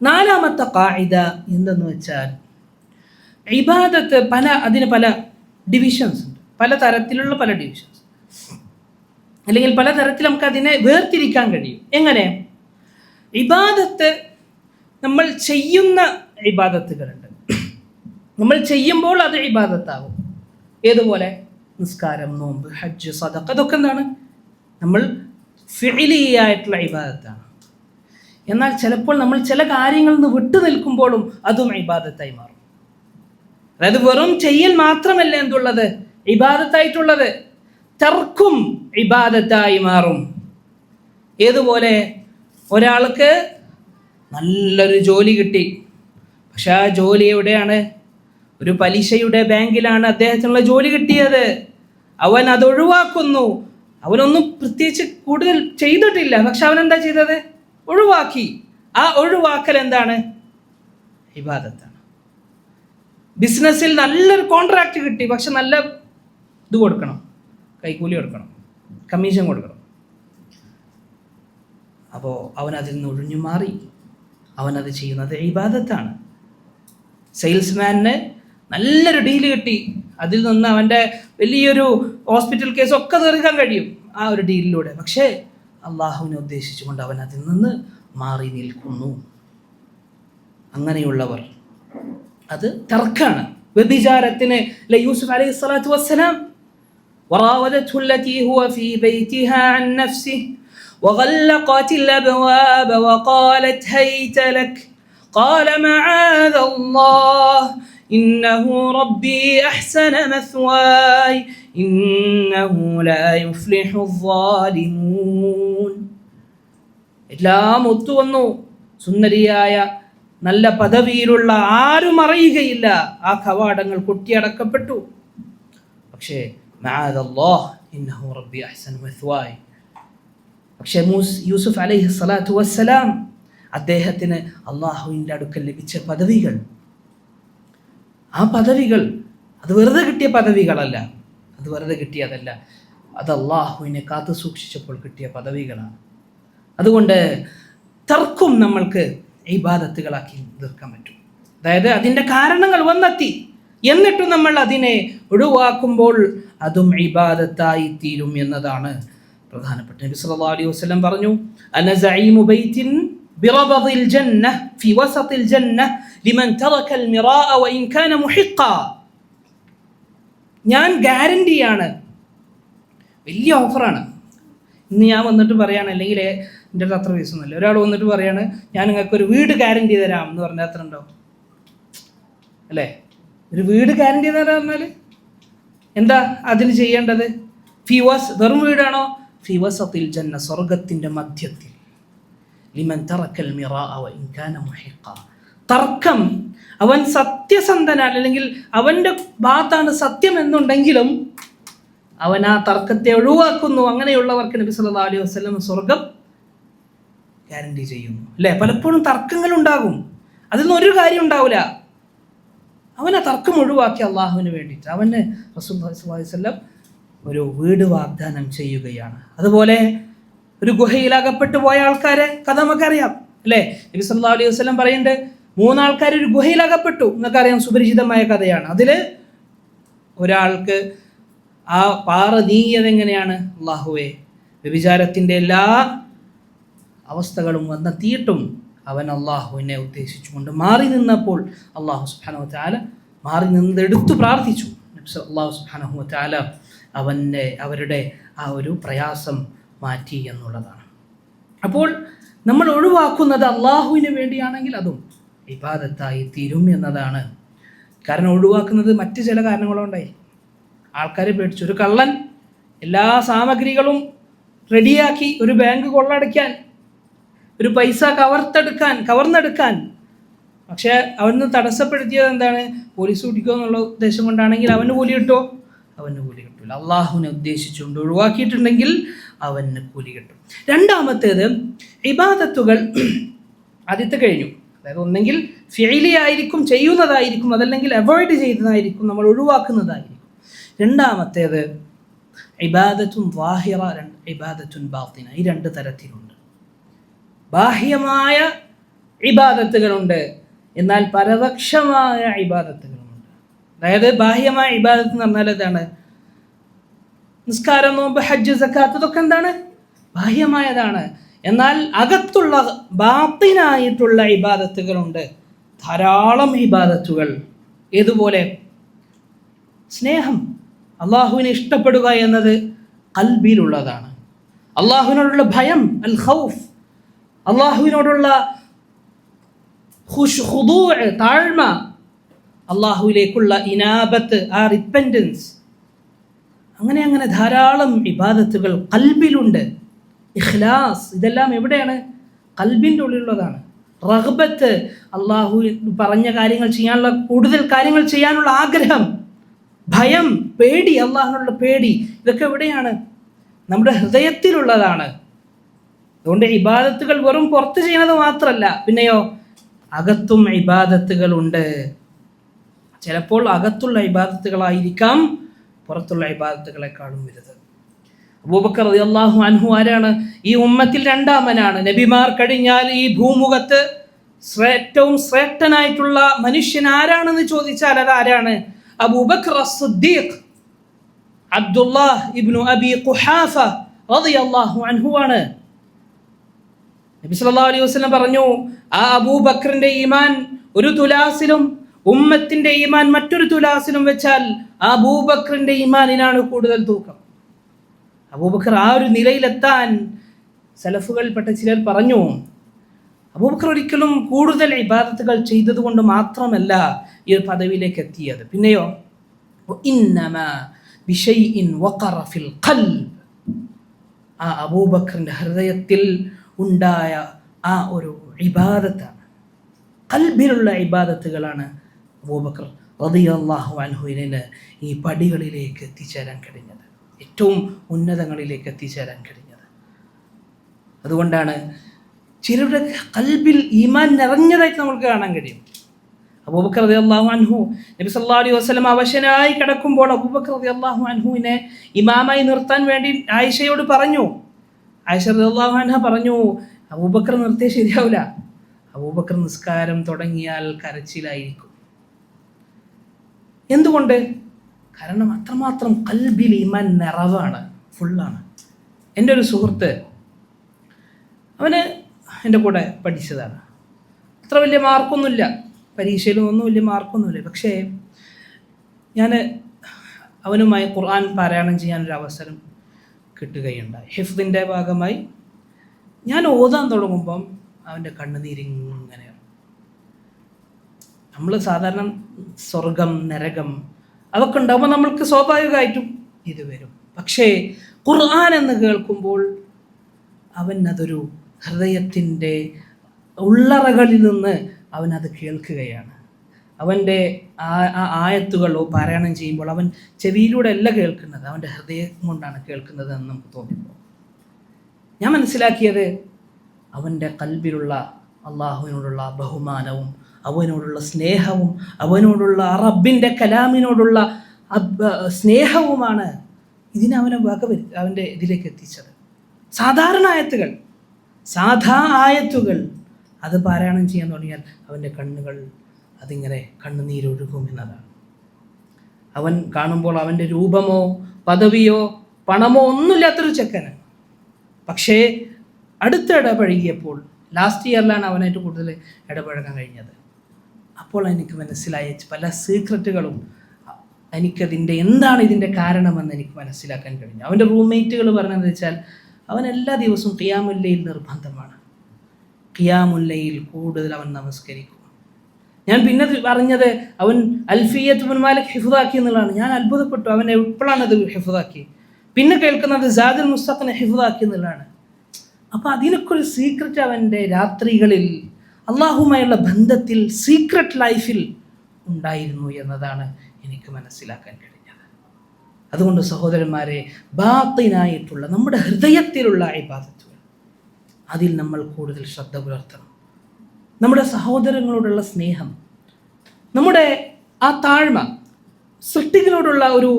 നാലാമത്തെ ഖാഇദ എന്തെന്ന് വെച്ചാൽ, ഇബാദത്ത് അതിന് പല ഡിവിഷൻസ് ഉണ്ട്, പല തരത്തിലുള്ള പല ഡിവിഷൻസ്, അല്ലെങ്കിൽ പല തരത്തിൽ നമുക്ക് അതിനെ വേർതിരിക്കാൻ കഴിയും. എങ്ങനെ? ഇബാദത്ത് നമ്മൾ ചെയ്യുന്ന ഇബാദത്തുകളുണ്ട്, നമ്മൾ ചെയ്യുമ്പോൾ അത് ഇബാദത്താകും. ഏതുപോലെ? നിസ്കാരം, നോമ്പ്, ഹജ്ജ്, സദഖ, അതൊക്കെ എന്താണ്? നമ്മൾ ഫിഇലിയായിട്ടുള്ള ഇബാദത്താണ്. എന്നാൽ ചിലപ്പോൾ നമ്മൾ ചില കാര്യങ്ങളിൽ നിന്ന് വിട്ടു നിൽക്കുമ്പോഴും അതും ഇബാദത്തായി മാറും. അതായത് വെറും ചെയ്യൽ മാത്രമല്ല എന്തുള്ളത്, ഇബാദത്തായിട്ടുള്ളത്. തർക്കും ഇബാദത്തായി മാറും. ഏതുപോലെ ഒരാൾക്ക് നല്ലൊരു ജോലി കിട്ടി, പക്ഷെ ആ ജോലി എവിടെയാണ്? ഒരു പലിശയുടെ ബാങ്കിലാണ് അദ്ദേഹത്തിനുള്ള ജോലി കിട്ടിയത്. അവൻ അത് ഒഴിവാക്കുന്നു. അവനൊന്നും പ്രത്യേകിച്ച് കൂടുതൽ ചെയ്തിട്ടില്ല, പക്ഷെ അവൻ എന്താ ചെയ്തത്? ഒഴിവാക്കി. ആ ഒഴിവാക്കൽ എന്താണ്? ഇബാദത്താണ്. ബിസിനസ്സിൽ നല്ലൊരു കോൺട്രാക്ട് കിട്ടി, പക്ഷെ നല്ല ഇത് കൊടുക്കണം, കൈക്കൂലി കൊടുക്കണം, കമ്മീഷൻ കൊടുക്കണം. അപ്പോൾ അവനതിൽ നിന്ന് ഒഴിഞ്ഞു മാറി. അവനത് ചെയ്യുന്നത് ഇബാദത്താണ്. സെയിൽസ്മാന് നല്ലൊരു ഡീല് കിട്ടി, അതിൽ നിന്ന് അവൻ്റെ വലിയൊരു ഹോസ്പിറ്റൽ കേസൊക്കെ തീർക്കാൻ കഴിയും ആ ഒരു ഡീലിലൂടെ. പക്ഷേ അള്ളാഹുവിനെ ഉദ്ദേശിച്ചുകൊണ്ട് അവൻ അതിൽ നിന്ന് മാറി നിൽക്കുന്നു. അങ്ങനെയുള്ളവർ അത് തർക്കാണ്. വ്യഭിചാരത്തിന് യൂസുഫ് അലൈഹി സ്വലാത്തു വസ്സലാം وراودته التي هو في بيتها عن نفسه وغلقت الأبواب وقالت هيت لك قال معاذ الله إنه ربي أحسن مثواي إنه لا يفلح الظالمون. എല്ലാം ഒത്തുവന്നു. സുന്ദരിയായ നല്ല പദവിയിലുള്ള ആരും അറിയുകയില്ല. ആ കവാടങ്ങൾ കൊട്ടിയടക്കപ്പെട്ടു. പക്ഷേ മഅദല്ലാഹ് ഇന്നഹു റബ്ബി അഹ്സന മത്വായ്. പക്ഷേ യൂസുഫ് അലൈഹി സ്വലാത്തു വസ്സലാം അദ്ദേഹത്തിന് അള്ളാഹുവിൻ്റെ അടുക്കൽ ലഭിച്ച പദവികൾ, ആ പദവികൾ അത് വെറുതെ കിട്ടിയ പദവികളല്ല, അത് വെറുതെ കിട്ടിയതല്ല, അത് അള്ളാഹുവിനെ കാത്തു സൂക്ഷിച്ചപ്പോൾ കിട്ടിയ പദവികളാണ്. അതുകൊണ്ട് തർക്കും നമ്മൾക്ക് ഇബാദത്തുകളാക്കി തീർക്കാൻ പറ്റും. അതായത് അതിൻ്റെ കാരണങ്ങൾ വന്നെത്തി, എന്നിട്ടും നമ്മൾ അതിനെ ഒഴിവാക്കുമ്പോൾ അതും ഇബാദത്തായി തീരും എന്നതാണ് പ്രധാനപ്പെട്ട. നബി സല്ലല്ലാഹു അലൈഹി വസല്ലം പറഞ്ഞു, അന സഈമു ബൈത്തിൻ ബിറബദിൽ ജന്ന ഫി വസത്തിൽ ജന്ന ലിമൻ തറകൽ മിറാഅ വഇൻ കാന മുഹിഖ. ഞാൻ ഗ്യാരണ്ടിയാണ്, വലിയ ഓഫറാണ്. ഇന്ന് ഞാൻ വന്നിട്ട് പറയാണ്, അല്ലെങ്കിൽ എൻ്റെ അടുത്ത് അത്ര പൈസയൊന്നുമില്ല, ഒരാൾ വന്നിട്ട് പറയാണ് ഞാൻ നിങ്ങൾക്കൊരു വീട് ഗ്യാരണ്ടി തരാം എന്ന് പറഞ്ഞാൽ അത്ര ഉണ്ടാവും അല്ലേ? ഒരു വീട് ഗ്യാരണ്ടി തരാം പറഞ്ഞാൽ എന്താ അതിന് ചെയ്യേണ്ടത്? വെറും വീടാണോ? ഫി വസത്തിൽ ജന്ന, സ്വർഗത്തിൻ്റെ മധ്യത്തിൽ. ലിമൻ തറക്കൽ മിറാഅ വഇൻ കാന മുഹിഖ. തർക്കം, അവൻ സത്യസന്ധനാണ്, അല്ലെങ്കിൽ അവൻ്റെ ഭാഗത്താണ് സത്യം എന്നുണ്ടെങ്കിലും അവൻ ആ തർക്കത്തെ ഒഴിവാക്കുന്നു. അങ്ങനെയുള്ളവർക്ക് നബി സല്ലല്ലാഹു അലൈഹി വസല്ലം സ്വർഗം ഗ്യാരണ്ടി ചെയ്യുന്നു അല്ലേ? പലപ്പോഴും തർക്കങ്ങൾ ഉണ്ടാകും, അതിൽ നിന്നൊരു കാര്യം ഉണ്ടാവില്ല. അവൻ ആ തർക്കം ഒഴിവാക്കി അള്ളാഹുവിന് വേണ്ടിയിട്ട് അവന് റസൂലുള്ളാഹി സ്വല്ലല്ലാഹു അലൈഹി വസല്ലം ഒരു വീട് വാഗ്ദാനം ചെയ്യുകയാണ്. അതുപോലെ ഒരു ഗുഹയിൽ അകപ്പെട്ടു പോയ ആൾക്കാരെ കഥ നമുക്കറിയാം അല്ലേ? നബി സല്ലല്ലാഹു അലൈഹി വസല്ലം പറയുന്നുണ്ട്, 3 ആൾക്കാർ ഒരു ഗുഹയിൽ അകപ്പെട്ടു. നിങ്ങൾക്കറിയാം, സുപരിചിതമായ കഥയാണ്. അതിൽ ഒരാൾക്ക് ആ പാറ നീങ്ങിയതെങ്ങനെയാണ്? അള്ളാഹുവേ, വ്യഭിചാരത്തിൻ്റെ എല്ലാ അവസ്ഥകളും വന്നെത്തിയിട്ടും അവൻ അള്ളാഹുവിനെ ഉദ്ദേശിച്ചുകൊണ്ട് മാറി നിന്നപ്പോൾ അള്ളാഹു സുബ്ഹാനഹു വ തആല മാറി നിന്നത് എടുത്തു പ്രാർത്ഥിച്ചു. അള്ളാഹു സുബ്ഹാനഹു വ തആല അവരുടെ ആ ഒരു പ്രയാസം മാറ്റി എന്നുള്ളതാണ്. അപ്പോൾ നമ്മൾ ഒഴിവാക്കുന്നത് അള്ളാഹുവിന് വേണ്ടിയാണെങ്കിൽ അതും ഇബാദത്തായി തീരും എന്നതാണ്. കാരണം ഒഴിവാക്കുന്നത് മറ്റ് ചില കാരണങ്ങളുണ്ടായി. ആൾക്കാരെ പേടിച്ചു. ഒരു കള്ളൻ എല്ലാ സാമഗ്രികളും റെഡിയാക്കി ഒരു ബാങ്ക് കൊള്ളടയ്ക്കാൻ, ഒരു പൈസ കവർന്നെടുക്കാൻ, പക്ഷേ അവന് തടസ്സപ്പെടുത്തിയത് എന്താണ്? പോലീസ് പിടിക്കുക എന്നുള്ള ഉദ്ദേശം കൊണ്ടാണെങ്കിൽ അവന് കൂലി കിട്ടുമോ? അവന് കൂലി കിട്ടില്ല. അള്ളാഹുവിനെ ഉദ്ദേശിച്ചുകൊണ്ട് ഒഴിവാക്കിയിട്ടുണ്ടെങ്കിൽ അവന് കൂലി കിട്ടും. രണ്ടാമത്തേത്, ഇബാദത്തുകൾ ആദ്യത്തെ കഴിഞ്ഞു. അതായത് ഒന്നെങ്കിൽ ഫിഅലി ആയിരിക്കും, ചെയ്യുന്നതായിരിക്കും, അതല്ലെങ്കിൽ അവോയ്ഡ് ചെയ്യുന്നതായിരിക്കും, നമ്മൾ ഒഴിവാക്കുന്നതായിരിക്കും. രണ്ടാമത്തേത് ഇബാദത്തുൻ ളാഹിറ, ഇബാദത്തുൻ ബാത്തിന. ഈ 2 തരത്തിലുണ്ട്. ബാഹ്യമായ ഇബാദത്തുകളുണ്ട്, എന്നാൽ പരോക്ഷമായ ഇബാദത്തുകളുമുണ്ട്. അതായത് ബാഹ്യമായ ഇബാദത്ത് എന്ന് പറഞ്ഞാൽ എന്താണ്? നിസ്കാരം, നോമ്പ്, ഹജ്ജ്, സക്കാത്ത്, ഇതൊക്കെ എന്താണ്? ബാഹ്യമായതാണ്. എന്നാൽ അകത്തുള്ള ബാത്തിനായിട്ടുള്ള ഇബാദത്തുകളുണ്ട്, ധാരാളം ഇബാദത്തുകൾ. ഏതുപോലെ? സ്നേഹം, അള്ളാഹുവിനെ ഇഷ്ടപ്പെടുക എന്നത് ഖൽബിലുള്ളതാണ്. അള്ളാഹുവിനോടുള്ള ഭയം, അൽ ഖൗഫ്, അള്ളാഹുവിനോടുള്ള ഖുദൂഅ്, താഴ്മ, അള്ളാഹുവിലേക്കുള്ള ഇനാബത്ത്, ആ റിപ്പൻറ്റൻസ്, അങ്ങനെ ധാരാളം ഇബാദത്തുകൾ ഖൽബിലുണ്ട്. ഇഖ്ലാസ്, ഇതെല്ലാം എവിടെയാണ്? ഖൽബിൻ്റെ ഉള്ളിലുള്ളതാണ്. റഗ്ബത്ത്, അള്ളാഹു പറഞ്ഞ കാര്യങ്ങൾ ചെയ്യാനുള്ള, കൂടുതൽ കാര്യങ്ങൾ ചെയ്യാനുള്ള ആഗ്രഹം, ഭയം, പേടി, അള്ളാഹുവിനുള്ള പേടി, ഇതൊക്കെ എവിടെയാണ്? നമ്മുടെ ഹൃദയത്തിലുള്ളതാണ്. അതുകൊണ്ട് ഇബാദത്തുകൾ വെറും പുറത്ത് ചെയ്യുന്നത് മാത്രമല്ല, പിന്നെയോ അകത്തും ഇബാദത്തുകളുണ്ട്. ചിലപ്പോൾ അകത്തുള്ള ഇബാദത്തുകളായിരിക്കാം പുറത്തുള്ള ഇബാദത്തുകളെക്കാളും വലുത്. അബൂബക്കർ റളിയല്ലാഹു അൻഹു ആരാണ്? ഈ ഉമ്മത്തിൽ രണ്ടാമനാണ്. നബിമാർ കഴിഞ്ഞാൽ ഈ ഭൂമുഖത്ത് ഏറ്റവും ശ്രേഷ്ഠനായിട്ടുള്ള മനുഷ്യൻ ആരാണെന്ന് ചോദിച്ചാൽ അത് ആരാണ്? അബൂബക്കർ അസ്സിദ്ദീഖ് അബ്ദുല്ലാഹ് ഇബ്നു അബി ഖുഹാഫ റളിയല്ലാഹു അൻഹു ആണ്. നബി സല്ലല്ലാഹു അലൈഹി വസല്ലം പറഞ്ഞു, ആ അബൂബക്കറിന്റെ ഈമാൻ ഒരു തുലാസിലും ഉമ്മത്തിന്റെ ഈമാൻ മറ്റൊരു തുലാസിലും വെച്ചാൽ അബൂബക്കറിന്റെ ഈമാനിനാണ് കൂടുതൽ തൂക്കം. അബൂബക്കർ ആ ഒരു നിലയിലെത്താൻ സലഫുകൾപ്പെട്ട ചിലർ പറഞ്ഞു, അബൂബക്കർ ഒരിക്കലും കൂടുതൽ ഇബാദത്തുകൾ ചെയ്തതുകൊണ്ട് മാത്രമല്ല ഈ ഒരു പദവിയിലേക്ക് എത്തിയത്. പിന്നെയോ ഇന്നമാ ബിശൈഇൻ വഖറ ഫിൽ ഖൽബ്, ആ അബൂബക്കറിന്റെ ഹൃദയത്തിൽ ഉണ്ടായ ആ ഒരു ഇബാദത്താണ്, ഖൽബിലുള്ള ഇബാദത്തുകളാണ് അബൂബക്കർ റളിയല്ലാഹു അൻഹുവിനെ ഈ പടികളിലേക്ക് എത്തിച്ചേരാൻ കഴിഞ്ഞത്, ഏറ്റവും ഉന്നതങ്ങളിലേക്ക് എത്തിച്ചേരാൻ കഴിഞ്ഞത്. അതുകൊണ്ടാണ് ചിലരുടെ ഖൽബിൽ ഈമാൻ നിറഞ്ഞതായിട്ട് നമുക്ക് കാണാൻ കഴിയും. അബൂബക്കർ റളിയല്ലാഹു അൻഹു നബി സല്ലല്ലാഹു അലൈഹി വസല്ലം അവശനായി കിടക്കുമ്പോൾ അബൂബക്കർ റളിയല്ലാഹു അൻഹുവിനെ ഇമാമായി നിർത്താൻ വേണ്ടി ആയിഷയോട് പറഞ്ഞു. ആയിഷ റളിയല്ലാഹു അൻഹ പറഞ്ഞു, അബൂബക്കർ നിർത്തിയാൽ ശരിയാവില്ല, അബൂബക്കർ നിസ്കാരം തുടങ്ങിയാൽ കരച്ചിലായിരിക്കും. എന്തുകൊണ്ട്? കാരണം അത്രമാത്രം ഖൽബിൽ ഈമാൻ നിറവാണ്, ഫുള്ളാണ്. എൻ്റെ ഒരു സുഹൃത്ത്, അവന് എൻ്റെ കൂടെ പഠിച്ചതാണ്. അത്ര വലിയ മാർക്കൊന്നുമില്ല, പരീക്ഷയിലും ഒന്നും വലിയ മാർക്കൊന്നുമില്ല. പക്ഷേ ഞാൻ അവനുമായി ഖുർആൻ പാരായണം ചെയ്യാനൊരു അവസരം കിട്ടുകയുണ്ടായി. ഹിഫ്ദിൻ്റെ ഭാഗമായി ഞാൻ ഓതാൻ തുടങ്ങുമ്പം അവൻ്റെ കണ്ണുനീരിങ്ങനെ. നമ്മൾ സാധാരണ സ്വർഗം, നരകം അതൊക്കെ ഉണ്ടാകുമ്പോൾ നമ്മൾക്ക് സ്വാഭാവികമായിട്ടും ഇത് വരും. പക്ഷേ ഖുർആൻ എന്ന് കേൾക്കുമ്പോൾ അവൻ അതൊരു ഹൃദയത്തിൻ്റെ ഉള്ളറകളിൽ നിന്ന് അവനത് കേൾക്കുകയാണ്. അവൻ്റെ ആയത്തുകളോ പാരായണം ചെയ്യുമ്പോൾ അവൻ ചെവിയിലൂടെ അല്ല കേൾക്കുന്നത്, അവൻ്റെ ഹൃദയം കൊണ്ടാണ് കേൾക്കുന്നത് എന്ന് നമുക്ക് തോന്നിപ്പോൾ ഞാൻ മനസ്സിലാക്കിയത്, അവൻ്റെ ഖൽബിലുള്ള അള്ളാഹുവിനോടുള്ള ബഹുമാനവും അവനോടുള്ള സ്നേഹവും അവനോടുള്ള റബ്ബിൻ്റെ കലാമിനോടുള്ള സ്നേഹവുമാണ് ഇതിനെ അവനെ അവൻ്റെ ഇതിലേക്ക് എത്തിച്ചത്. സാധാരണ ആയത്തുകൾ, സാധാ ആയത്തുകൾ അത് പാരായണം ചെയ്യാൻ തുടങ്ങിയാൽ അവൻ്റെ കണ്ണുകൾ അതിങ്ങനെ കണ്ണുനീരൊഴുകും എന്നതാണ്. അവൻ കാണുമ്പോൾ അവൻ്റെ രൂപമോ പദവിയോ പണമോ ഒന്നുമില്ലാത്തൊരു ചെക്കന്, പക്ഷേ അടുത്ത് ഇടപഴകിയപ്പോൾ ലാസ്റ്റ് ഇയറിലാണ് അവനായിട്ട് കൂടുതൽ ഇടപഴകാൻ കഴിഞ്ഞത്. അപ്പോൾ എനിക്ക് മനസ്സിലായ പല സീക്രട്ടുകളും, എന്താണ് ഇതിൻ്റെ കാരണമെന്ന് എനിക്ക് മനസ്സിലാക്കാൻ കഴിഞ്ഞു. അവൻ്റെ റൂംമേറ്റുകൾ പറഞ്ഞതെന്ന് വെച്ചാൽ അവൻ എല്ലാ ദിവസവും ഖിയാമുൽ ലൈൽ നിർബന്ധമാണ്, ഖിയാമുൽ ലൈൽ കൂടുതൽ അവൻ നമസ്കരിക്കും. ഞാൻ പിന്നെ പറഞ്ഞത് അവൻ അൽഫിയത്ത് ഇബ്നു മാലിക് ഹിഫ്ദാക്കി എന്നുള്ളതാണ്. ഞാൻ അത്ഭുതപ്പെട്ടു, അവൻ എപ്പോഴാണത് ഹിഫ്ദാക്കി. പിന്നെ കേൾക്കുന്നത് സാദുൽ മുസ്തഖ്നെ ഹിഫ്ദാക്കി എന്നുള്ളതാണ്. അപ്പോൾ അതിനൊക്കെ ഒരു സീക്രട്ട് അവൻ്റെ രാത്രികളിൽ അള്ളാഹുമായുള്ള ബന്ധത്തിൽ സീക്രട്ട് ലൈഫിൽ ഉണ്ടായിരുന്നു എന്നതാണ് എനിക്ക് മനസ്സിലാക്കാൻ കഴിഞ്ഞത്. അതുകൊണ്ട് സഹോദരന്മാരെ, ബാത്തിനായിട്ടുള്ള നമ്മുടെ ഹൃദയത്തിലുള്ള ഇബാദത്തുകൾ, അതിൽ നമ്മൾ കൂടുതൽ ശ്രദ്ധ പുലർത്തണം. നമ്മുടെ സഹോദരങ്ങളോടുള്ള സ്നേഹം, നമ്മുടെ ആ താഴ്മ, സൃഷ്ടികളോടുള്ള ഒരു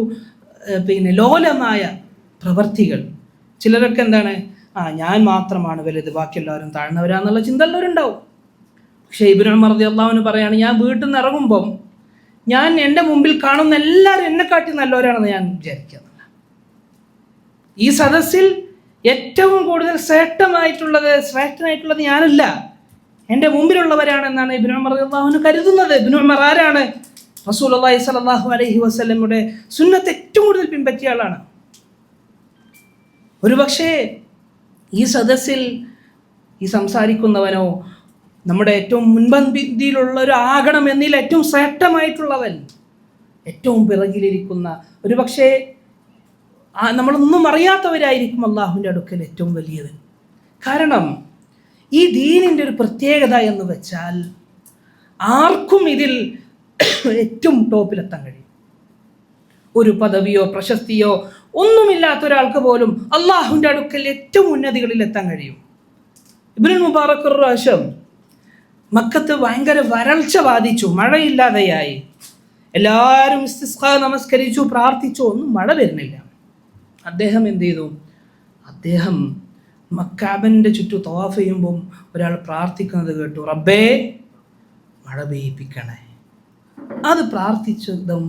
ലോലമായ പ്രവർത്തികൾ. ചിലരൊക്കെ എന്താണ്, ഞാൻ മാത്രമാണ് വലുത്, ബാക്കിയെല്ലാവരും താഴ്ന്നവരാന്നുള്ള ചിന്ത എല്ലാവരുണ്ടാവും. പക്ഷേ ഇബ്നു ഉമർ റളിയല്ലാഹു അൻഹു പറയാണ്, ഞാൻ വീട്ടിൽ നിന്ന് ഇറങ്ങുമ്പം ഞാൻ എൻ്റെ മുമ്പിൽ കാണുന്ന എല്ലാവരും എന്നെക്കാട്ടി നല്ലവരാണെന്ന് ഞാൻ വിചാരിക്കുന്നില്ല. ഈ സദസ്സിൽ ഏറ്റവും കൂടുതൽ ശ്രേഷ്ഠനായിട്ടുള്ളത് ഞാനല്ല, എൻ്റെ മുമ്പിലുള്ളവരാണെന്നാണ് ഇബ്നു ഉമർ റളിയല്ലാഹു അൻഹു കരുതുന്നത്. ഇബ്നു ഉമർ ആരാണ്? റസൂലുള്ളാഹി സ്വല്ലല്ലാഹു അലൈഹി വസല്ലമയുടെ സുന്നത്ത് ഏറ്റവും കൂടുതൽ പിൻപറ്റിയ ആളാണ്. ഒരുപക്ഷേ ഈ സദസ്സിൽ ഈ സംസാരിക്കുന്നവനോ നമ്മുടെ ഏറ്റവും മുൻപന്തിയിലുള്ളവർ ആകണം എന്നതിൽ ഏറ്റവും ശ്രേഷ്ഠമായിട്ടുള്ളവൻ, ഏറ്റവും പിറകിലിരിക്കുന്ന, ഒരു പക്ഷേ നമ്മളൊന്നും അറിയാത്തവരായിരിക്കും അള്ളാഹുവിൻ്റെ അടുക്കൽ ഏറ്റവും വലിയത്. കാരണം ഈ ദീനിൻ്റെ ഒരു പ്രത്യേകത എന്ന് വെച്ചാൽ ആർക്കും ഇതിൽ ഏറ്റവും ടോപ്പിലെത്താൻ കഴിയും. ഒരു പദവിയോ പ്രശസ്തിയോ ഒന്നുമില്ലാത്ത ഒരാൾക്ക് പോലും അള്ളാഹുവിൻ്റെ അടുക്കൽ ഏറ്റവും ഉന്നതികളിൽ എത്താൻ കഴിയും. ഇബ്നുൽ മുബാറക് പ്രാവശ്യം മക്കത്ത് ഭയങ്കര വരൾച്ച ബാധിച്ചു, മഴയില്ലാതെയായി. എല്ലാവരും ഇസ്തിസ്ഖാ നമസ്കരിച്ചു, പ്രാർത്ഥിച്ചു, ഒന്നും മഴ വരുന്നില്ല. അദ്ദേഹം എന്ത് ചെയ്തു? അദ്ദേഹം മക്കാബിൻ്റെ ചുറ്റും തവാഫ് ചെയ്യുമ്പം ഒരാൾ പ്രാർത്ഥിക്കുന്നത് കേട്ടു, റബ്ബേ മഴ പെയ്യിപ്പിക്കണേ. അത് പ്രാർത്ഥിച്ചതും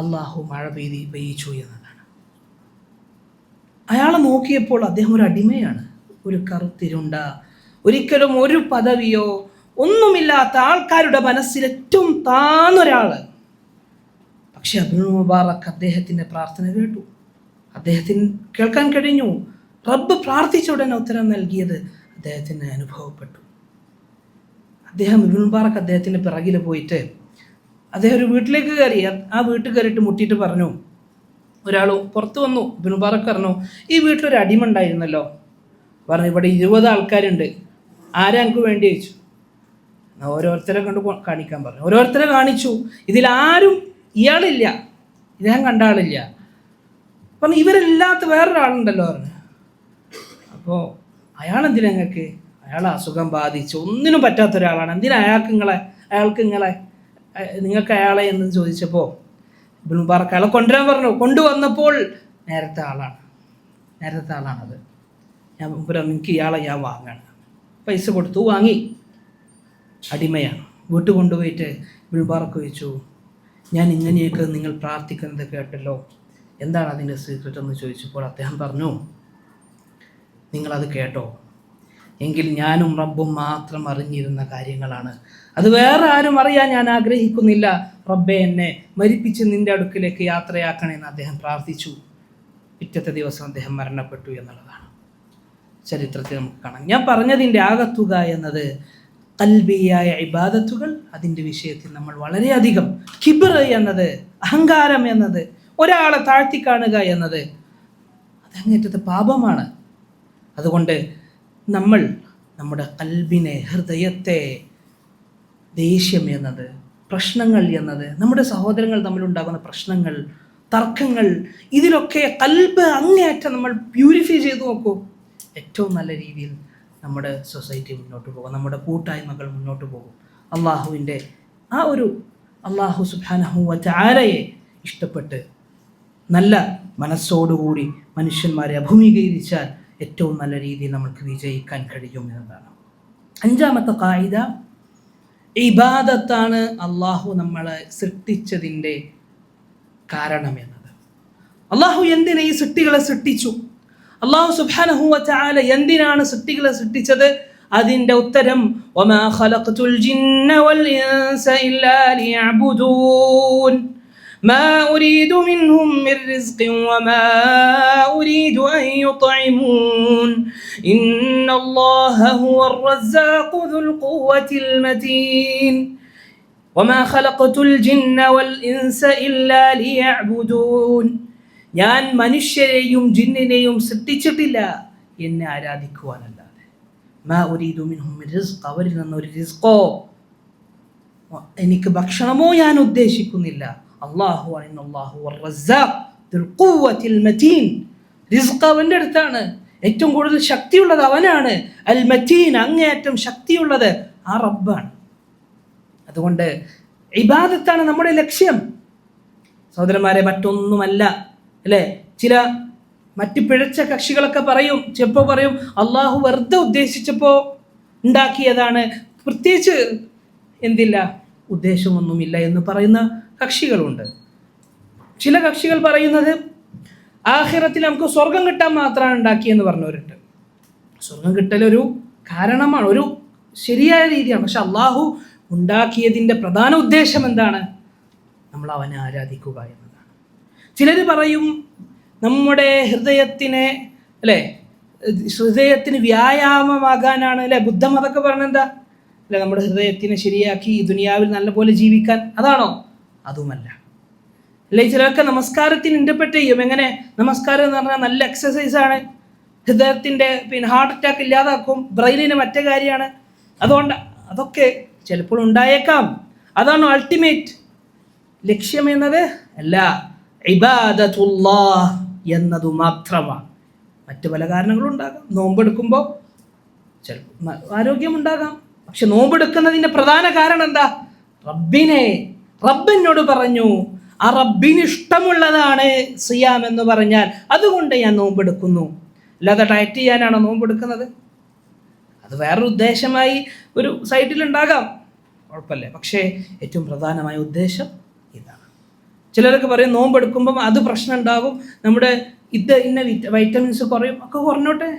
അള്ളാഹു മഴ പെയ്യിച്ചു എന്നതാണ്. അയാളെ നോക്കിയപ്പോൾ അദ്ദേഹം ഒരു അടിമയാണ്, ഒരു കറുത്തിരുണ്ട, ഒരിക്കലും ഒരു പദവിയോ ഒന്നുമില്ലാത്ത ആൾക്കാരുടെ മനസ്സിൽ ഏറ്റവും താന്നൊരാൾ. പക്ഷെ ഇബ്നുൽ മുബാറക് അദ്ദേഹത്തിൻ്റെ പ്രാർത്ഥന കേട്ടു, അദ്ദേഹത്തിന് കേൾക്കാൻ കഴിഞ്ഞു. റബ്ബ് പ്രാർത്ഥിച്ച ഉടനെ ഉത്തരം നൽകിയത് അദ്ദേഹത്തിന് അനുഭവപ്പെട്ടു. അദ്ദേഹം ഇബ്നുൽ മുബാറക് അദ്ദേഹത്തിൻ്റെ പിറകിൽ പോയിട്ട് അദ്ദേഹം ഒരു വീട്ടിലേക്ക് കയറി. ആ വീട്ടിൽ കയറിയിട്ട് മുട്ടിയിട്ട് പറഞ്ഞു, ഒരാൾ പുറത്ത് വന്നു. ഇബ്നുൽ മുബാറക് പറഞ്ഞു, ഈ വീട്ടിലൊരു അടിമ ഉണ്ടായിരുന്നല്ലോ. പറഞ്ഞു, ഇവിടെ 20 ആൾക്കാരുണ്ട്, ആരാ എനിക്ക് വേണ്ടി ചോദിച്ചു. ഓരോരുത്തരെ കണ്ട് കാണിക്കാൻ പറഞ്ഞു. ഓരോരുത്തരെ കാണിച്ചു. ഇതിലാരും ഇയാളില്ല, ഇദ്ദേഹം കണ്ട ആളില്ല. പറഞ്ഞു, ഇവരില്ലാത്ത വേറൊരാളുണ്ടല്ലോ പറഞ്ഞു. അപ്പോൾ അയാളെന്തിനാ നിങ്ങൾക്ക്? അയാൾ അസുഖം ബാധിച്ചു, ഒന്നിനും പറ്റാത്ത ഒരാളാണ്, എന്തിനാ നിങ്ങൾക്ക് അയാളെ എന്ന് ചോദിച്ചപ്പോൾ ഇബ്നുൽ മുബാറക് അയാളെ കൊണ്ടുവരാൻ പറഞ്ഞു. കൊണ്ടുവന്നപ്പോൾ നേരത്തെ ആളാണത്. ഞാൻ എനിക്ക് ഇയാളെ ഞാൻ വാങ്ങണം. പൈസ കൊടുത്തു വാങ്ങി. അടിമയാണ്. വീട്ടിൽ കൊണ്ടുപോയിട്ട് ഇബ്നുൽ മുബാറക് ചോദിച്ചു, ഞാൻ ഇങ്ങനെയൊക്കെ നിങ്ങൾ പ്രാർത്ഥിക്കുന്നത് കേട്ടല്ലോ, എന്താണ് അതിൻ്റെ സീക്രട്ട് എന്ന് ചോദിച്ചപ്പോൾ അദ്ദേഹം പറഞ്ഞു, നിങ്ങളത് കേട്ടോ, എങ്കിൽ ഞാനും റബ്ബും മാത്രം അറിഞ്ഞിരുന്ന കാര്യങ്ങളാണ്, അത് വേറെ ആരും അറിയാൻ ഞാൻ ആഗ്രഹിക്കുന്നില്ല. റബ്ബെ എന്നെ മരിപ്പിച്ച് നിൻ്റെ അടുക്കിലേക്ക് യാത്രയാക്കണമെന്ന് അദ്ദേഹം പ്രാർത്ഥിച്ചു. പിറ്റത്തെ ദിവസം അദ്ദേഹം മരണപ്പെട്ടു എന്നുള്ളതാണ് ചരിത്രത്തിൽ നമുക്ക് കാണാം. ഞാൻ പറഞ്ഞതിൻ്റെ ആകത്തുക എന്നത് ഖൽബിയായ ഇബാദത്തുകൾ, അതിൻ്റെ വിഷയത്തിൽ നമ്മൾ വളരെയധികം കിബ്ർ എന്നത്, അഹങ്കാരം എന്നത്, ഒരാളെ താഴ്ത്തി കാണുക എന്നത് അതങ്ങേറ്റത്തെ പാപമാണ്. അതുകൊണ്ട് നമ്മൾ നമ്മുടെ ഖൽബിനെ, ഹൃദയത്തെ, ദേഷ്യം എന്നത്, പ്രശ്നങ്ങൾ എന്നത്, നമ്മുടെ സഹോദരങ്ങൾ തമ്മിലുണ്ടാകുന്ന പ്രശ്നങ്ങൾ, തർക്കങ്ങൾ, ഇതിലൊക്കെ ഖൽബ് അങ്ങേയറ്റം നമ്മൾ പ്യൂരിഫൈ ചെയ്ത് നോക്കൂ. ഏറ്റവും നല്ല രീതിയിൽ നമ്മുടെ സൊസൈറ്റി മുന്നോട്ട് പോകും, നമ്മുടെ കൂട്ടായ്മകൾ മുന്നോട്ട് പോകും. അള്ളാഹുവിൻ്റെ ആ ഒരു അള്ളാഹു സുബ്ഹാനഹു വ തആലയെ ഇഷ്ടപ്പെട്ട് നല്ല മനസ്സോടുകൂടി മനുഷ്യന്മാരെ അഭിമുഖീകരിച്ചാൽ ഏറ്റവും നല്ല രീതിയിൽ നമുക്ക് വിജയിക്കാൻ കഴിയും എന്നതാണ്. 5ാമത്തെ ഖായിദ, ഇബാദത്താണ് അള്ളാഹു നമ്മളെ സൃഷ്ടിച്ചതിൻ്റെ കാരണം എന്നത്. അള്ളാഹു എന്തിനാ ഈ സൃഷ്ടികളെ സൃഷ്ടിച്ചു? അള്ളാഹു സുബ്ഹാനഹു വ തആല എന്തിനാണ് സൃഷ്ടികളെ സൃഷ്ടിച്ചത്? അതിൻ്റെ ഉത്തരം, വമാ ഖലഖതുൽ ജിന്ന വൽ ഇൻസ ഇല്ലാ ലിയഅ്ബുദൂൻ മാ ഉരീദു മിൻഹും മിർ റിസ്ഖിൻ വമാ ഉരീദു അൻ യുത്ഇമൂൻ ഇന്നല്ലാഹ ഹുവർ റസ്സാഖു ദുൽ ഖുവ്വത്തിൽ മതീൻ വമാ ഖലഖതുൽ ജിന്ന വൽ ഇൻസ ഇല്ലാ ലിയഅ്ബുദൂൻ. ഞാൻ മനുഷ്യരെയും ജിന്നിനെയും സൃഷ്ടിച്ചിട്ടില്ല എന്നെ ആരാധിക്കുവാനല്ലാതെ. മാ ഉരീദു മിൻഹും മിർ റിസ്ഖ്, അവരിൽ നിന്ന് ഒരു റിസ്ഖോ, എനിക്ക് ഭക്ഷണമോ ഞാൻ ഉദ്ദേശിക്കുന്നില്ല. അല്ലാഹു അന്നല്ലാഹു റസ്സാഖ് ദുൽ ഖുവ്വത്തിൽ മതീൻ. റിസ്ഖ് അവൻ്റെ അടുത്താണ്, ഏറ്റവും കൂടുതൽ ശക്തിയുള്ളത് അവനാണ്. അൽ മതീൻ, അങ്ങേയറ്റം ശക്തിയുള്ളത് ആ റബ്ബാണ്. അതുകൊണ്ട് ഇബാദത്താണ് നമ്മുടെ ലക്ഷ്യം സഹോദരന്മാരെ, മറ്റൊന്നുമല്ല. അല്ലേ? ചില മറ്റ് പിഴച്ച കക്ഷികളൊക്കെ പറയും, ചിലപ്പോൾ പറയും അള്ളാഹു വെറുതെ ഉദ്ദേശിച്ചപ്പോൾ ഉണ്ടാക്കിയതാണ്, പ്രത്യേകിച്ച് എന്തില്ല ഉദ്ദേശമൊന്നുമില്ല എന്ന് പറയുന്ന കക്ഷികളുണ്ട്. ചില കക്ഷികൾ പറയുന്നത് ആഖിറത്തിൽ നമുക്ക് സ്വർഗം കിട്ടാൻ മാത്രമാണ് ഉണ്ടാക്കിയെന്ന് പറഞ്ഞവരുണ്ട്. സ്വർഗം കിട്ടലൊരു കാരണമാണ്, ഒരു ശരിയായ രീതിയാണ്. പക്ഷെ അള്ളാഹു ഉണ്ടാക്കിയതിൻ്റെ പ്രധാന ഉദ്ദേശം എന്താണ്? നമ്മൾ അവനെ ആരാധിക്കുക എന്നതാണ്. ചിലർ പറയും നമ്മുടെ ഹൃദയത്തിനെ, അല്ലേ, ഹൃദയത്തിന് വ്യായാമമാകാനാണ്. അല്ലേ, ബുദ്ധമതൊക്കെ പറഞ്ഞെന്താ? അല്ല നമ്മുടെ ഹൃദയത്തിനെ ശരിയാക്കി ഈ ദുനിയാവിൽ നല്ലപോലെ ജീവിക്കാൻ, അതാണോ? അതുമല്ല. അല്ലെ ചിലർക്ക് നമസ്കാരത്തിന് ഇൻ്റർപ്രറ്റ് ചെയ്യും. എങ്ങനെ? നമസ്കാരം എന്ന് പറഞ്ഞാൽ നല്ല എക്സസൈസാണ്, ഹൃദയത്തിൻ്റെ ഹാർട്ട് അറ്റാക്ക് ഇല്ലാതാക്കും, ബ്രെയിനിന് മറ്റേ കാര്യമാണ്. അതുകൊണ്ട് അതൊക്കെ ചിലപ്പോൾ ഉണ്ടായേക്കാം. അതാണ് അൾട്ടിമേറ്റ് ലക്ഷ്യം എന്നത് അല്ല, ഇബാദത്തുല്ലാഹ് എന്നതു മാത്രമാണ്. മറ്റു പല കാരണങ്ങളുണ്ടാകാം. നോമ്പെടുക്കുമ്പോൾ ചിലപ്പോൾ ആരോഗ്യമുണ്ടാകാം, പക്ഷെ നോമ്പെടുക്കുന്നതിൻ്റെ പ്രധാന കാരണം എന്താ? റബ്ബിനോട് പറഞ്ഞു, ആ റബ്ബിന് ഇഷ്ടമുള്ളതാണ് സിയാം എന്ന് പറഞ്ഞാൽ അതുകൊണ്ട് ഞാൻ നോമ്പെടുക്കുന്നു. അല്ലാതെ ഡയറ്റ് ചെയ്യാനാണോ നോമ്പെടുക്കുന്നത്? അത് വേറൊരു ഉദ്ദേശമായി ഒരു സൈഡിലുണ്ടാകാം, കുഴപ്പമില്ല. പക്ഷേ ഏറ്റവും പ്രധാനമായ ഉദ്ദേശം ഇതാണ്. ചിലരൊക്കെ പറയും നോമ്പെടുക്കുമ്പം അത് പ്രശ്നം ഉണ്ടാകും, നമ്മുടെ ഇന്ന വൈറ്റമിൻസ് കുറയും. ഒക്കെ കുറഞ്ഞോട്ടെ,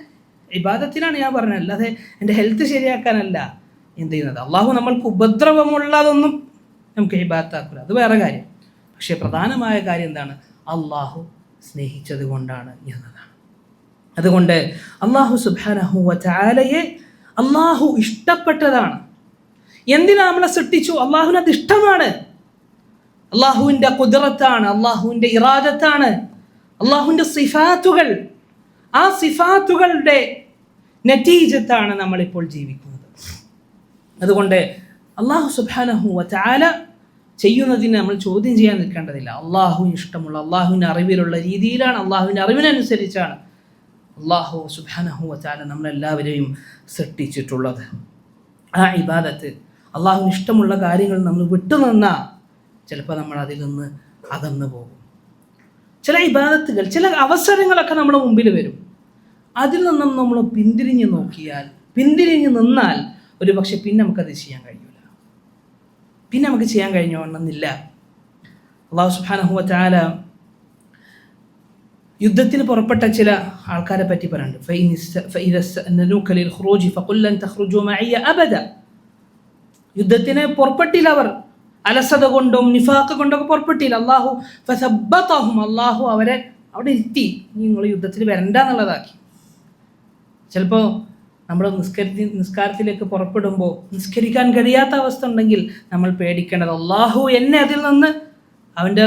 ഇബാദത്തിനാണ് ഞാൻ പറഞ്ഞത്, അല്ലാതെ എൻ്റെ ഹെൽത്ത് ശരിയാക്കാനല്ല എന്ത് ചെയ്യുന്നത്. അള്ളാഹു നമ്മൾക്ക് ഉപദ്രവമുള്ളതൊന്നും നമുക്ക് ഇബാദത്താക്കില്ല, അത് വേറെ കാര്യം. പക്ഷേ പ്രധാനമായ കാര്യം എന്താണ്? അള്ളാഹു സ്നേഹിച്ചത് കൊണ്ടാണ് എന്നതാണ്. അതുകൊണ്ട് അള്ളാഹു സുബ്ഹാനഹു വ തആലയെ അള്ളാഹു ഇഷ്ടപ്പെട്ടതാണ്. എന്തിനാ നമ്മളെ സൃഷ്ടിച്ചു? അള്ളാഹുവിന് അത് ഇഷ്ടമാണ്. അള്ളാഹുവിൻ്റെ ഖുദ്റത്താണ്, അള്ളാഹുവിൻ്റെ ഇറാദത്താണ്, അള്ളാഹുവിൻ്റെ സിഫാത്തുകൾ. ആ സിഫാത്തുകളുടെ നതീജത്താണ് നമ്മളിപ്പോൾ ജീവിക്കുന്നത്. അതുകൊണ്ട് അള്ളാഹു സുബ്ഹാനഹു വ തആല ചെയ്യുന്നതിന് നമ്മൾ ചോദ്യം ചെയ്യാൻ നിൽക്കേണ്ടതില്ല. അള്ളാഹുവിന് ഇഷ്ടമുള്ള, അള്ളാഹുവിൻ്റെ അറിവിലുള്ള രീതിയിലാണ്, അള്ളാഹുവിൻ്റെ അറിവിനനുസരിച്ചാണ് അള്ളാഹു സുബ്ഹാനഹു വ തആല നമ്മളെല്ലാവരെയും സൃഷ്ടിച്ചിട്ടുള്ളത്. ആ ഇബാദത്ത്, അള്ളാഹുവിന് ഇഷ്ടമുള്ള കാര്യങ്ങൾ നമ്മൾ വിട്ടുനിന്നാൽ ചിലപ്പോൾ നമ്മൾ അതിൽ നിന്ന് അകന്നു പോകും. ചില ഇബാദത്തുകൾ, ചില അവസരങ്ങളൊക്കെ നമ്മുടെ മുമ്പിൽ വരും. അതിൽ നിന്നും നമ്മൾ പിന്തിരിഞ്ഞ് നോക്കിയാൽ, പിന്തിരിഞ്ഞ് നിന്നാൽ ഒരു പക്ഷെ പിന്നെ നമുക്കത് ചെയ്യാൻ കഴിയില്ല, പിന്നെ നമുക്ക് ചെയ്യാൻ കഴിഞ്ഞോണമെന്നില്ല. അള്ളാഹു സുബ്ഹാനഹു വ തആല യുദ്ധത്തിന് പുറപ്പെട്ട ചില ആൾക്കാരെ പറ്റി പറയുന്നുണ്ട്. യുദ്ധത്തിന് പുറപ്പെട്ടില്ല അവർ, അലസത കൊണ്ടും നിഫാഖ് കൊണ്ടൊക്കെ പുറപ്പെട്ടില്ല. അള്ളാഹു അവരെ അവിടെ ഇരുത്തി, നിങ്ങൾ യുദ്ധത്തിന് വരണ്ട എന്നുള്ളതാക്കി. ചിലപ്പോൾ നമ്മൾ നിസ്കാരത്തിലേക്ക് പുറപ്പെടുമ്പോൾ നിസ്കരിക്കാൻ കഴിയാത്ത അവസ്ഥ ഉണ്ടെങ്കിൽ നമ്മൾ പേടിക്കേണ്ടത് അള്ളാഹു എന്നെ അതിൽ നിന്ന്, അവൻ്റെ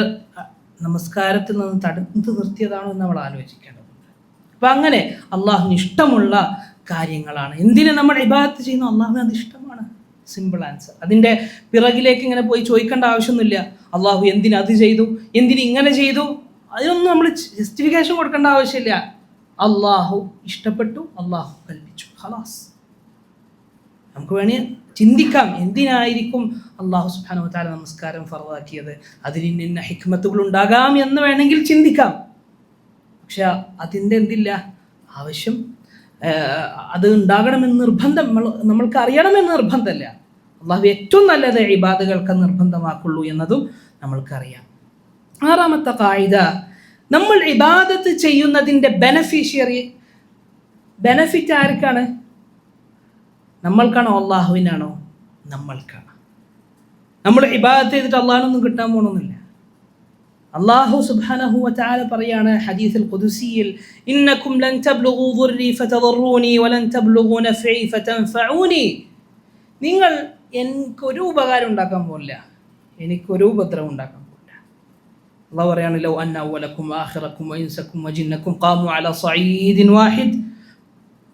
നമസ്കാരത്തിൽ നിന്ന് തടുത്ത് നിർത്തിയതാണോ എന്ന് നമ്മൾ ആലോചിക്കേണ്ടതുണ്ട്. അപ്പം അങ്ങനെ അള്ളാഹുവിന് ഇഷ്ടമുള്ള കാര്യങ്ങളാണ്. എന്തിനു നമ്മൾ ഇബാദത്ത് ചെയ്യുന്നു? അള്ളാഹുവിന് അത് ഇഷ്ടമാണ്. Simple answer. അതിൻ്റെ പിറകിലേക്ക് ഇങ്ങനെ പോയി ചോദിക്കേണ്ട ആവശ്യമൊന്നുമില്ല. അള്ളാഹു എന്തിന് അത് ചെയ്തു, എന്തിന് ഇങ്ങനെ ചെയ്തു, അതിനൊന്നും നമ്മൾ ജസ്റ്റിഫിക്കേഷൻ കൊടുക്കേണ്ട ആവശ്യമില്ല. അള്ളാഹു ഇഷ്ടപ്പെട്ടു, അള്ളാഹു കൽപ്പിച്ചു, ഖലാസ്. നമുക്ക് വേണേ ചിന്തിക്കാം, എന്തിനായിരിക്കും അള്ളാഹു സുബ്ഹാനഹു വ തആല നമസ്കാരം ഫർദാക്കിയത്, അതിന് ഇന്ന ഹിക്മത്തുകൾ ഉണ്ടാകാം എന്ന് വേണമെങ്കിൽ ചിന്തിക്കാം. പക്ഷെ അതിൻ്റെ എന്തില്ല ആവശ്യം, അത് ഉണ്ടാകണമെന്ന് നിർബന്ധം നമ്മൾക്ക് അറിയണമെന്ന് നിർബന്ധമല്ല. അള്ളാഹു ഏറ്റവും നല്ലത് ഇബാദത്തുകൾക്ക് നിർബന്ധമാക്കുള്ളൂ എന്നതും നമ്മൾക്കറിയാം. ആറാമത്തെ ഖായിദ, നമ്മൾ ഇബാദത്ത് ചെയ്യുന്നതിൻ്റെ ബെനഫിറ്റ് ആർക്കാണ്? നമ്മൾക്കാണോ അള്ളാഹുവിനാണോ? നമ്മൾക്കാണ്. നമ്മൾ ഇബാദത്ത് ചെയ്തിട്ട് അള്ളാഹുവിനൊന്നും കിട്ടാൻ പോകണമെന്നില്ല. അല്ലാഹു സുബ്ഹാനഹു വ തആല പറയാണ് ഹദീസുൽ ഖുദ്സിയിൽ, ഇന്നകും ലൻ തബ്ലുഗു ദുർരി ഫതദറൂനി വലൻ തബ്ലുഗു നഫഇ ഫതൻഫഊനി. നിങ്ങൾ എനിക്കൊരു ഉപകാരം ഉണ്ടാക്കാൻ പോകില്ല, എനിക്കൊരു ഉപദ്രവം ഉണ്ടാക്കാൻ പോകില്ല. അല്ലാഹു പറയാണ്, ലൗ അന്ന അവലക്കും ആഖിറക്കും വഇൻസക്കും വജിന്നക്കും ഖാമു അലാ സഈദിൻ വാഹിദ്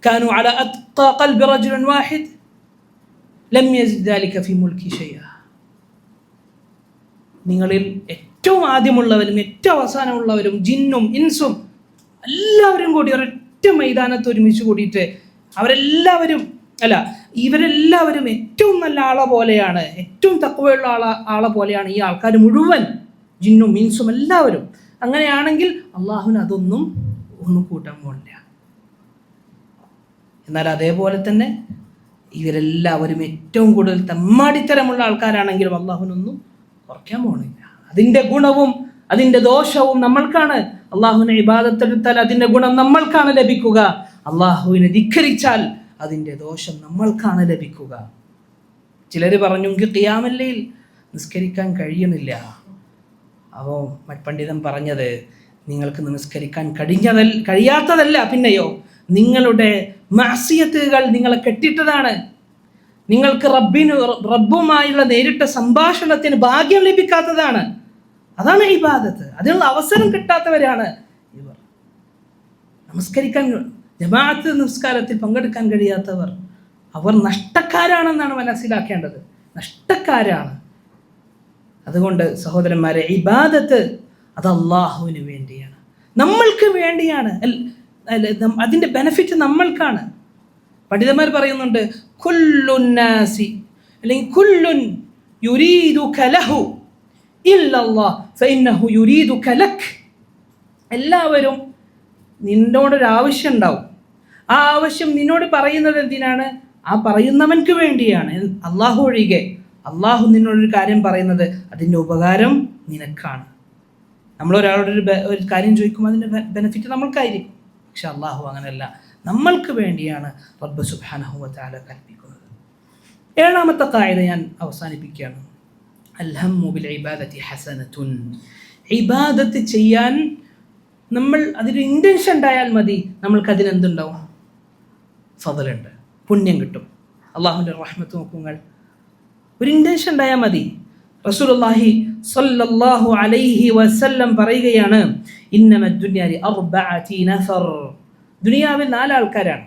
കാനു അലാ അത്ഖാ ഖൽബി റജുലിൻ വാഹിദ് ലം യസിദ് ദാലിക ഫീ മുൽക്കി ശൈഅ. നിങ്ങളിൽ ഏറ്റവും ആദ്യമുള്ളവരും ഏറ്റവും അവസാനമുള്ളവരും ജിന്നും ഇൻസും എല്ലാവരും കൂടി ഒരൊറ്റ മൈതാനത്ത് ഒരുമിച്ച് കൂടിയിട്ട് ഇവരെല്ലാവരും ഏറ്റവും നല്ല ആളെ പോലെയാണ്, ഏറ്റവും തഖ്വയുള്ള ആളെ പോലെയാണ് ഈ ആൾക്കാർ മുഴുവൻ, ജിന്നും ഇൻസും എല്ലാവരും. അങ്ങനെയാണെങ്കിൽ അള്ളാഹുവിന് ഒന്നും കൂട്ടാൻ പോകില്ല. എന്നാൽ അതേപോലെ തന്നെ ഇവരെല്ലാവരും ഏറ്റവും കൂടുതൽ തെമ്മാടിത്തരമുള്ള ആൾക്കാരാണെങ്കിലും അള്ളാഹുവിനൊന്നും കുറയ്ക്കാൻ പോകണില്ല. അതിൻ്റെ ഗുണവും അതിൻ്റെ ദോഷവും നമ്മൾക്കാണ്. അള്ളാഹുവിനെ ഇബാദത്തെടുത്താൽ അതിൻ്റെ ഗുണം നമ്മൾക്കാണ് ലഭിക്കുക, അള്ളാഹുവിനെ ധിക്കരിച്ചാൽ അതിൻ്റെ ദോഷം നമ്മൾക്കാണ് ലഭിക്കുക. ചിലർ പറഞ്ഞു, എനിക്ക് ഖിയാമുൽ ലൈൽ നിസ്കരിക്കാൻ കഴിയുന്നില്ല. അപ്പോൾ പണ്ഡിതൻ പറഞ്ഞത്, നിങ്ങൾക്ക് നിസ്കരിക്കാൻ കഴിയാത്തതല്ല, പിന്നെയോ നിങ്ങളുടെ മഅസിയത്തുകൾ നിങ്ങളെ കെട്ടിട്ടതാണ്. നിങ്ങൾക്ക് റബ്ബുമായുള്ള നേരിട്ട സംഭാഷണത്തിന് ഭാഗ്യം ലഭിക്കാത്തതാണ്. അതാണ് ഇബാദത്ത്. അതിനുള്ള അവസരം കിട്ടാത്തവരാണ് ഇവർ. നമസ്കരിക്കാൻ, ജമാഅത്ത് നിസ്കാരത്തിൽ പങ്കെടുക്കാൻ കഴിയാത്തവർ, അവർ നഷ്ടക്കാരാണെന്നാണ് മനസ്സിലാക്കേണ്ടത്. നഷ്ടക്കാരാണ്. അതുകൊണ്ട് സഹോദരന്മാരെ, ഇബാദത്ത് അത് അള്ളാഹുവിന് വേണ്ടിയാണ്, നമ്മൾക്ക് വേണ്ടിയാണ്. അതിൻ്റെ ബെനിഫിറ്റ് നമ്മൾക്കാണ്. പണ്ഡിതന്മാർ പറയുന്നുണ്ട്, കുല്ലുൻ നാസി അല്ലെങ്കിൽ കുല്ലുൻ യുരീദുക ലഹു ഇല്ലല്ലാഹ് ഫഇന്നഹു യുരീദുക ലക്. എല്ലാവരും നിന്നോടൊരു ആവശ്യം ഉണ്ടാവും. ആ ആവശ്യം നിന്നോട് പറയുന്നത് എന്തിനാണ്? ആ പറയുന്നവൻക്ക് വേണ്ടിയാണ്, അള്ളാഹു ഒഴികെ. അള്ളാഹു നിന്നോടൊരു കാര്യം പറയുന്നത് അതിൻ്റെ ഉപകാരം നിനക്കാണ്. നമ്മളൊരാളോട് ഒരു കാര്യം ചോദിക്കുമ്പോൾ അതിൻ്റെ ബെനിഫിറ്റ് നമ്മൾക്കായിരിക്കും. പക്ഷെ അള്ളാഹു അങ്ങനെയല്ല, നമ്മൾക്ക് വേണ്ടിയാണ് റബ്ബ് സുബ്ഹാനഹു വ തആല കൽപ്പിക്കുന്നത്. 7ാമത്തെ ഖാഇദ ഞാൻ അവസാനിപ്പിക്കുകയാണ്. അൽഹമ്മു ബിൽ ഇബാദത്തി ഹസനത്തുൻ. ഇബാദത്ത് ചെയ്യാൻ നമ്മൾ അതിന് ഇൻറ്റൻഷൻ ഉണ്ടായാൽ മതി, നമ്മൾക്ക് അതിനെന്തുണ്ടാവും? ഫضലുണ്ട്, പുണ്യം കിട്ടും, അള്ളാഹുവിൻ്റെ റഹ്മത്ത് നോക്കുങ്ങൾ. ഒരു ഇൻറ്റൻഷൻ ഉണ്ടായാൽ മതി. റസൂലുള്ളാഹി സ്വല്ലല്ലാഹു അലൈഹി വസല്ലം പറയുകയാണ്, ഇന്നമ ദുനിയ ലിഅർബഅതി നഫർ. ദുനിയാവിൽ 4 ആൾക്കാരാണ്.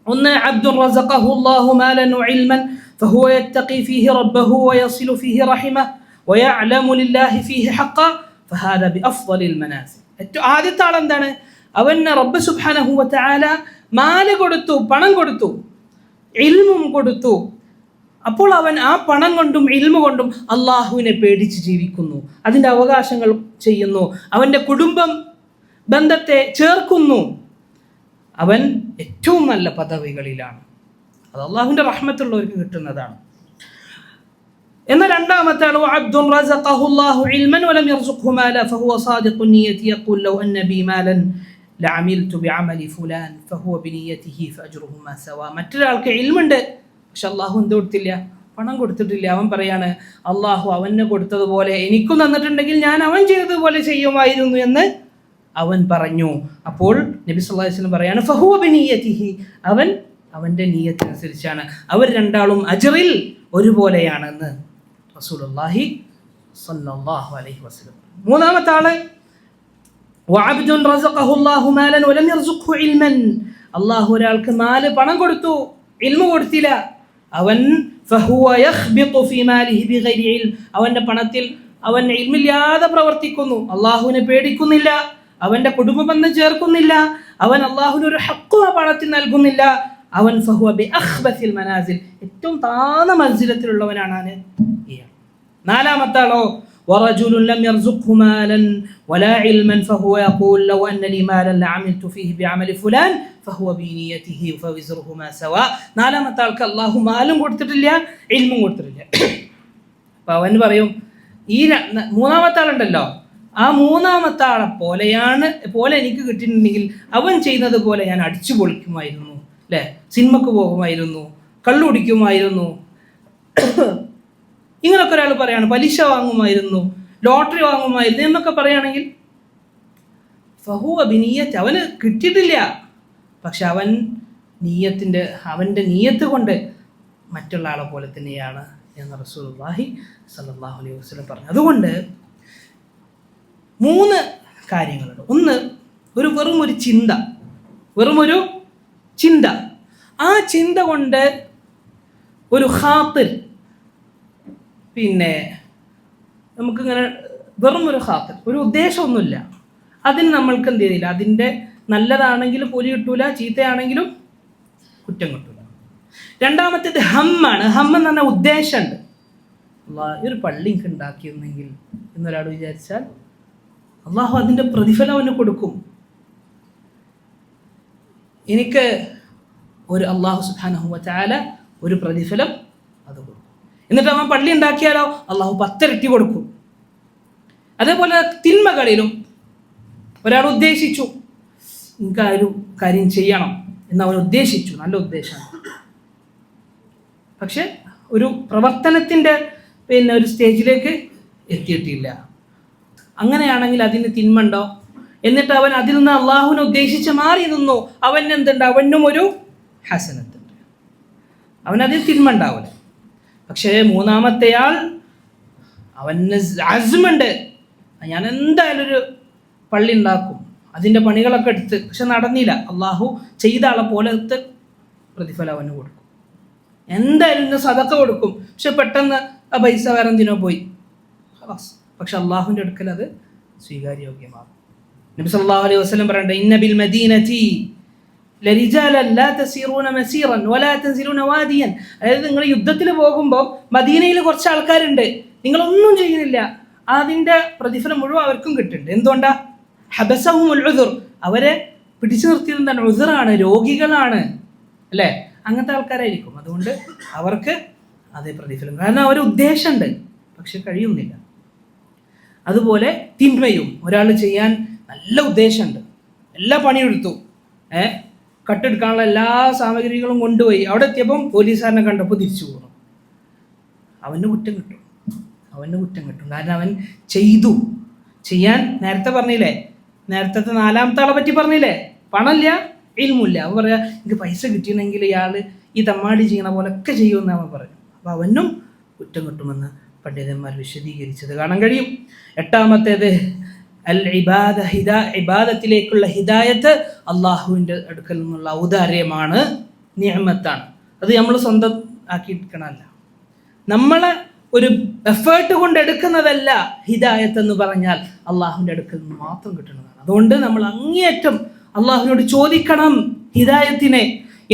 ഒന്ന്, അബ്ദുർ റസഖഹു അല്ലാഹു മാലൻ വഇൽമൻ ഫഹുവ യത്തഖി ഫീഹി റബ്ബഹു വയസിലു ഫീഹി റഹിമഹു വയഅലമു ലില്ലാഹി ഫീഹി ഹഖ്ഖ ഫഹാദ ബിഅഫ്ളലിൽ മനാസിൽ. ഏറ്റവും ആദ്യത്തെ ആൾ എന്താണ്? അവന് റബ്ബ് സുബ്ഹാനഹു വ തആല മാല കൊടുത്തു, പണം കൊടുത്തു, ഇൽമും കൊടുത്തു. അപ്പോൾ അവൻ ആ പണം കൊണ്ടും ഇൽമു കൊണ്ടും അള്ളാഹുവിനെ പേടിച്ച് ജീവിക്കുന്നു, അതിൻ്റെ അവകാശങ്ങൾ ചെയ്യുന്നു, അവൻ്റെ കുടുംബം ബന്ധത്തെ ചേർക്കുന്നു. അവൻ ഏറ്റവും നല്ല പദവികളിലാണ്. അത് അള്ളാഹുവിൻ്റെ റഹ്മത്തുള്ളവർക്ക് കിട്ടുന്നതാണ്. എന്നാൽ 2ാമത്തെ ആൾ, അബ്ദുൻ റസഖഹു അല്ലാഹു ഇൽമൻ വലം യർസുഖു മാല ഫഹുവ സാദിഖുൻ നിയതി യഖൂൽ ലൗ അന്ന ബി മാലൻ ലഅമിൽതു ബിഅമലി ഫുലാൻ ഫഹുവ ബിനിയതിഹി ഫഅജ്റുഹുമാ സവാ. മറ്റൊരാൾക്ക് ഇൽമുണ്ട്, പക്ഷെ അള്ളാഹു എന്ത് കൊടുത്തില്ല? പണം കൊടുത്തിട്ടില്ല. അവൻ പറയാണ്, അള്ളാഹു അവന് കൊടുത്തതുപോലെ എനിക്കും തന്നിട്ടുണ്ടെങ്കിൽ ഞാൻ അവൻ ചെയ്തതുപോലെ ചെയ്യുമായിരുന്നു എന്ന് അവൻ പറഞ്ഞു. അപ്പോൾ നബി സല്ലല്ലാഹു അലൈഹി വസല്ലം പറയാണ്, ഫഹുവ ബിനിയതിഹി, അവൻ്റെ നിയ്യത്തിനനുസരിച്ചാണ്. അവർ രണ്ടാളും അജ്റിൽ ഒരുപോലെയാണെന്ന് റസൂലുള്ളാഹി സ്വല്ലല്ലാഹു അലൈഹി വസല്ലം. 3ാമത്തെ ആള്, വഅബ്ദുൻ റസഖഹു അല്ലാഹു മാലൻ വലം യർസുഖു ഇൽമൻ. അള്ളാഹു ഒരാൾക്ക് 4 പണം കൊടുത്തു, ഇൽമു കൊടുത്തില്ല. അവൻ ഫഹുവ യഖ്ബിതു ഫീ മാലിഹി ബിഗൈരി ഇൽം. അവൻ്റെ പണത്തിൽ അവൻ ഇൽമില്ലാതെ പ്രവർത്തിക്കുന്നു, അള്ളാഹുവിനെ പേടിക്കുന്നില്ല, അവൻ്റെ കുടുംബബന്ധം ചേർക്കുന്നില്ല, അവൻ അള്ളാഹുവിന് ഒരു ഹഖ് ആ പണത്തിൽ നൽകുന്നില്ല. അവൻ ഫഹുവ ബിഅഖ്ബസിൽ മനാസിൽ, ഏറ്റവും താഴ്ന്ന മൻസിലത്തിലുള്ളവനാണ് ഇയാൾ. 4ാമത്തെ ആളോ, വറജുലുൻ ലം യർസുഖു മാലൻ വലാ ഇൽമൻ ഫഹുവ യഖൂൽ ലൗ അന്ന ലി മാലൻ ലഅമിൽതു ഫീഹി ബിഅമലി ഫുലാൻ ഫഹുവ ബിനിയതിഹി ഫവിസ്റുഹുമാ സവാ. 4ാമത്തെ ആൾക്ക് അള്ളാഹു മാലും കൊടുത്തിട്ടില്ല, ഇൽമും കൊടുത്തിട്ടില്ല. അപ്പം അവൻ പറയും, ഈ 3ാമത്തെ ആളുണ്ടല്ലോ, ആ 3ാമത്തെ ആളെ പോലെ എനിക്ക് കിട്ടിയിട്ടുണ്ടെങ്കിൽ അവൻ ചെയ്യുന്നത് പോലെ ഞാൻ അടിച്ചു പൊളിക്കുമായിരുന്നു, അല്ലേ? സിനിമക്ക് പോകുമായിരുന്നു, കള്ളു കുടിക്കുമായിരുന്നു, ഇങ്ങനൊക്കെ ഒരാൾ പറയാണ്, പലിശ വാങ്ങുമായിരുന്നു, ലോട്ടറി വാങ്ങുമായിരുന്നു എന്നൊക്കെ പറയുകയാണെങ്കിൽ ഫഹുവ ബിനിയത്ത്, അവന് കിട്ടിയിട്ടില്ല, പക്ഷെ അവൻ്റെ നീയത്ത് കൊണ്ട് മറ്റുള്ള ആളെ പോലെ തന്നെയാണ് എന്ന് റസൂലുള്ളാഹി സ്വല്ലല്ലാഹു അലൈഹി വസല്ലം പറഞ്ഞു. അതുകൊണ്ട് 3 കാര്യങ്ങളുണ്ട്. ഒന്ന്, വെറുമൊരു ചിന്ത. ആ ചിന്ത കൊണ്ട് ഒരു ഖാത്തിർ, പിന്നെ നമുക്കിങ്ങനെ വെറുമൊരു ഖാത്തിർ, ഒരു ഉദ്ദേശമൊന്നുമില്ല, അതിന് നമ്മൾക്ക് എന്ത് ചെയ്തില്ല, അതിൻ്റെ നല്ലതാണെങ്കിലും കൂലി കിട്ടൂല, ചീത്തയാണെങ്കിലും കുറ്റം കിട്ടൂല. 2ാമത്തേത് ഹമ്മാണ്. എന്ന് പറഞ്ഞാൽ ഉദ്ദേശമുണ്ട്. ഒരു പള്ളി ഉണ്ടാക്കിയിരുന്നെങ്കിൽ എന്നൊരാൾ വിചാരിച്ചാൽ അള്ളാഹു അതിൻ്റെ പ്രതിഫലം അവന് കൊടുക്കും. എനിക്ക് ഒരു അള്ളാഹു സുബ്ഹാനഹു വ തആല ഒരു പ്രതിഫലം അത് കൊടുക്കും. എന്നിട്ട് അവൻ പള്ളി ഉണ്ടാക്കിയാലോ അള്ളാഹു 10 ഇരട്ടി കൊടുക്കും. അതേപോലെ തിന്മകളിലും ഒരാൾ ഉദ്ദേശിച്ചു, എനിക്ക് ആ ഒരു കാര്യം ചെയ്യണം എന്ന് അവൻ ഉദ്ദേശിച്ചു, നല്ല ഉദ്ദേശമാണ്, പക്ഷെ ഒരു പ്രവർത്തനത്തിൻ്റെ ഒരു സ്റ്റേജിലേക്ക് എത്തിയിട്ടില്ല. അങ്ങനെയാണെങ്കിൽ അതിന് തിന്മണ്ടോ? എന്നിട്ട് അവൻ അതിൽ നിന്ന് അള്ളാഹുവിനെ ഉദ്ദേശിച്ച് മാറി നിന്നു, അവൻ എന്തുണ്ട്? അവനും ഒരു ഹസനത്തുണ്ട്. അവനതിൽ തിന്മ ഉണ്ടാവില്ല. പക്ഷേ മൂന്നാമത്തെയാൾ അവന് അസ്മുണ്ട്, ഞാൻ എന്തായാലും ഒരു പള്ളി ഉണ്ടാക്കും, അതിൻ്റെ പണികളൊക്കെ എടുത്ത്, പക്ഷെ നടന്നില്ല. അള്ളാഹു ചെയ്ത ആളെ പോലത്തെ പ്രതിഫലം അവന് കൊടുക്കും. എന്തായാലും ഇന്ന് സദക്ക കൊടുക്കും, പക്ഷെ പെട്ടെന്ന് ആ പൈസ വേറെ എന്തിനോ പോയി, പക്ഷെ അള്ളാഹുവിൻ്റെ അടുക്കൽ അത് സ്വീകാര്യോഗ്യമാകും. നബി സല്ലല്ലാഹു അലൈഹി വസല്ലം പറയണ്ട, ഇന്ന ബിൽ മദീനതി ലരിജാലൻ ലാ തസീറൂന മസീറൻ വലാ തൻസിലൂന വാദിയൻ. അതായത് നിങ്ങൾ യുദ്ധത്തിൽ പോകുമ്പോൾ മദീനയിൽ കുറച്ച് ആൾക്കാരുണ്ട്, നിങ്ങളൊന്നും ചെയ്യുന്നില്ല, അതിൻ്റെ പ്രതിഫലം മുഴുവൻ അവർക്കും കിട്ടുന്നുണ്ട്. എന്തുകൊണ്ടാ? ഹബസഹുമുൽ ഉദുർ, അവരെ പിടിച്ചു നിർത്തിയത് എന്താണ്? ഉദുറാണ്, രോഗികളാണ്, അല്ലേ? അങ്ങനത്തെ ആൾക്കാരായിരിക്കും. അതുകൊണ്ട് അവർക്ക് അതേ പ്രതിഫലം, കാരണം അവർ ഉദ്ദേശമുണ്ട് പക്ഷെ കഴിയുന്നില്ല. അതുപോലെ തിന്മയും ഒരാൾ ചെയ്യാൻ നല്ല ഉദ്ദേശമുണ്ട്, എല്ലാ പണിയെടുത്തു, കട്ടെടുക്കാനുള്ള എല്ലാ സാമഗ്രികളും കൊണ്ടുപോയി, അവിടെ എത്തിയപ്പം പോലീസുകാരനെ കണ്ടപ്പോൾ തിരിച്ചു പോകണം, അവന് കുറ്റം കിട്ടും. കാരണം അവൻ ചെയ്യാൻ നേരത്തെ പറഞ്ഞില്ലേ, നേരത്തെ നാലാമത്തെ ആളെ പറ്റി പറഞ്ഞില്ലേ, പണമില്ല ഇൽമില്ല. അവൻ പറയാ എനിക്ക് പൈസ കിട്ടിയെങ്കിൽ ഇയാൾ ഈ തമ്മാടി ചെയ്യണ പോലൊക്കെ ചെയ്യുമെന്ന് അവൻ പറഞ്ഞു. അപ്പോൾ അവനും കുറ്റം കിട്ടുമെന്ന് പണ്ഡിതന്മാർ വിശദീകരിച്ചത് കാണാൻ കഴിയും. എട്ടാമത്തേത് അൽ ഇബാദ, ഇബാദത്തിലേക്കുള്ള ഹിദായത്ത് അള്ളാഹുവിൻ്റെ അടുക്കൽ നിന്നുള്ള ഔദാര്യമാണ്, നിഅമത്താണ്. അത് നമ്മൾ സ്വന്തം ആക്കിയെടുക്കണമല്ല, നമ്മളെ ഒരു എഫേർട്ട് കൊണ്ട് എടുക്കുന്നതല്ല. ഹിദായത്ത് എന്ന് പറഞ്ഞാൽ അള്ളാഹുവിൻ്റെ അടുക്കൽ നിന്ന് മാത്രം കിട്ടുന്നതാണ്. അതുകൊണ്ട് നമ്മൾ അങ്ങേയറ്റം അള്ളാഹുവിനോട് ചോദിക്കണം ഹിദായത്തിനെ.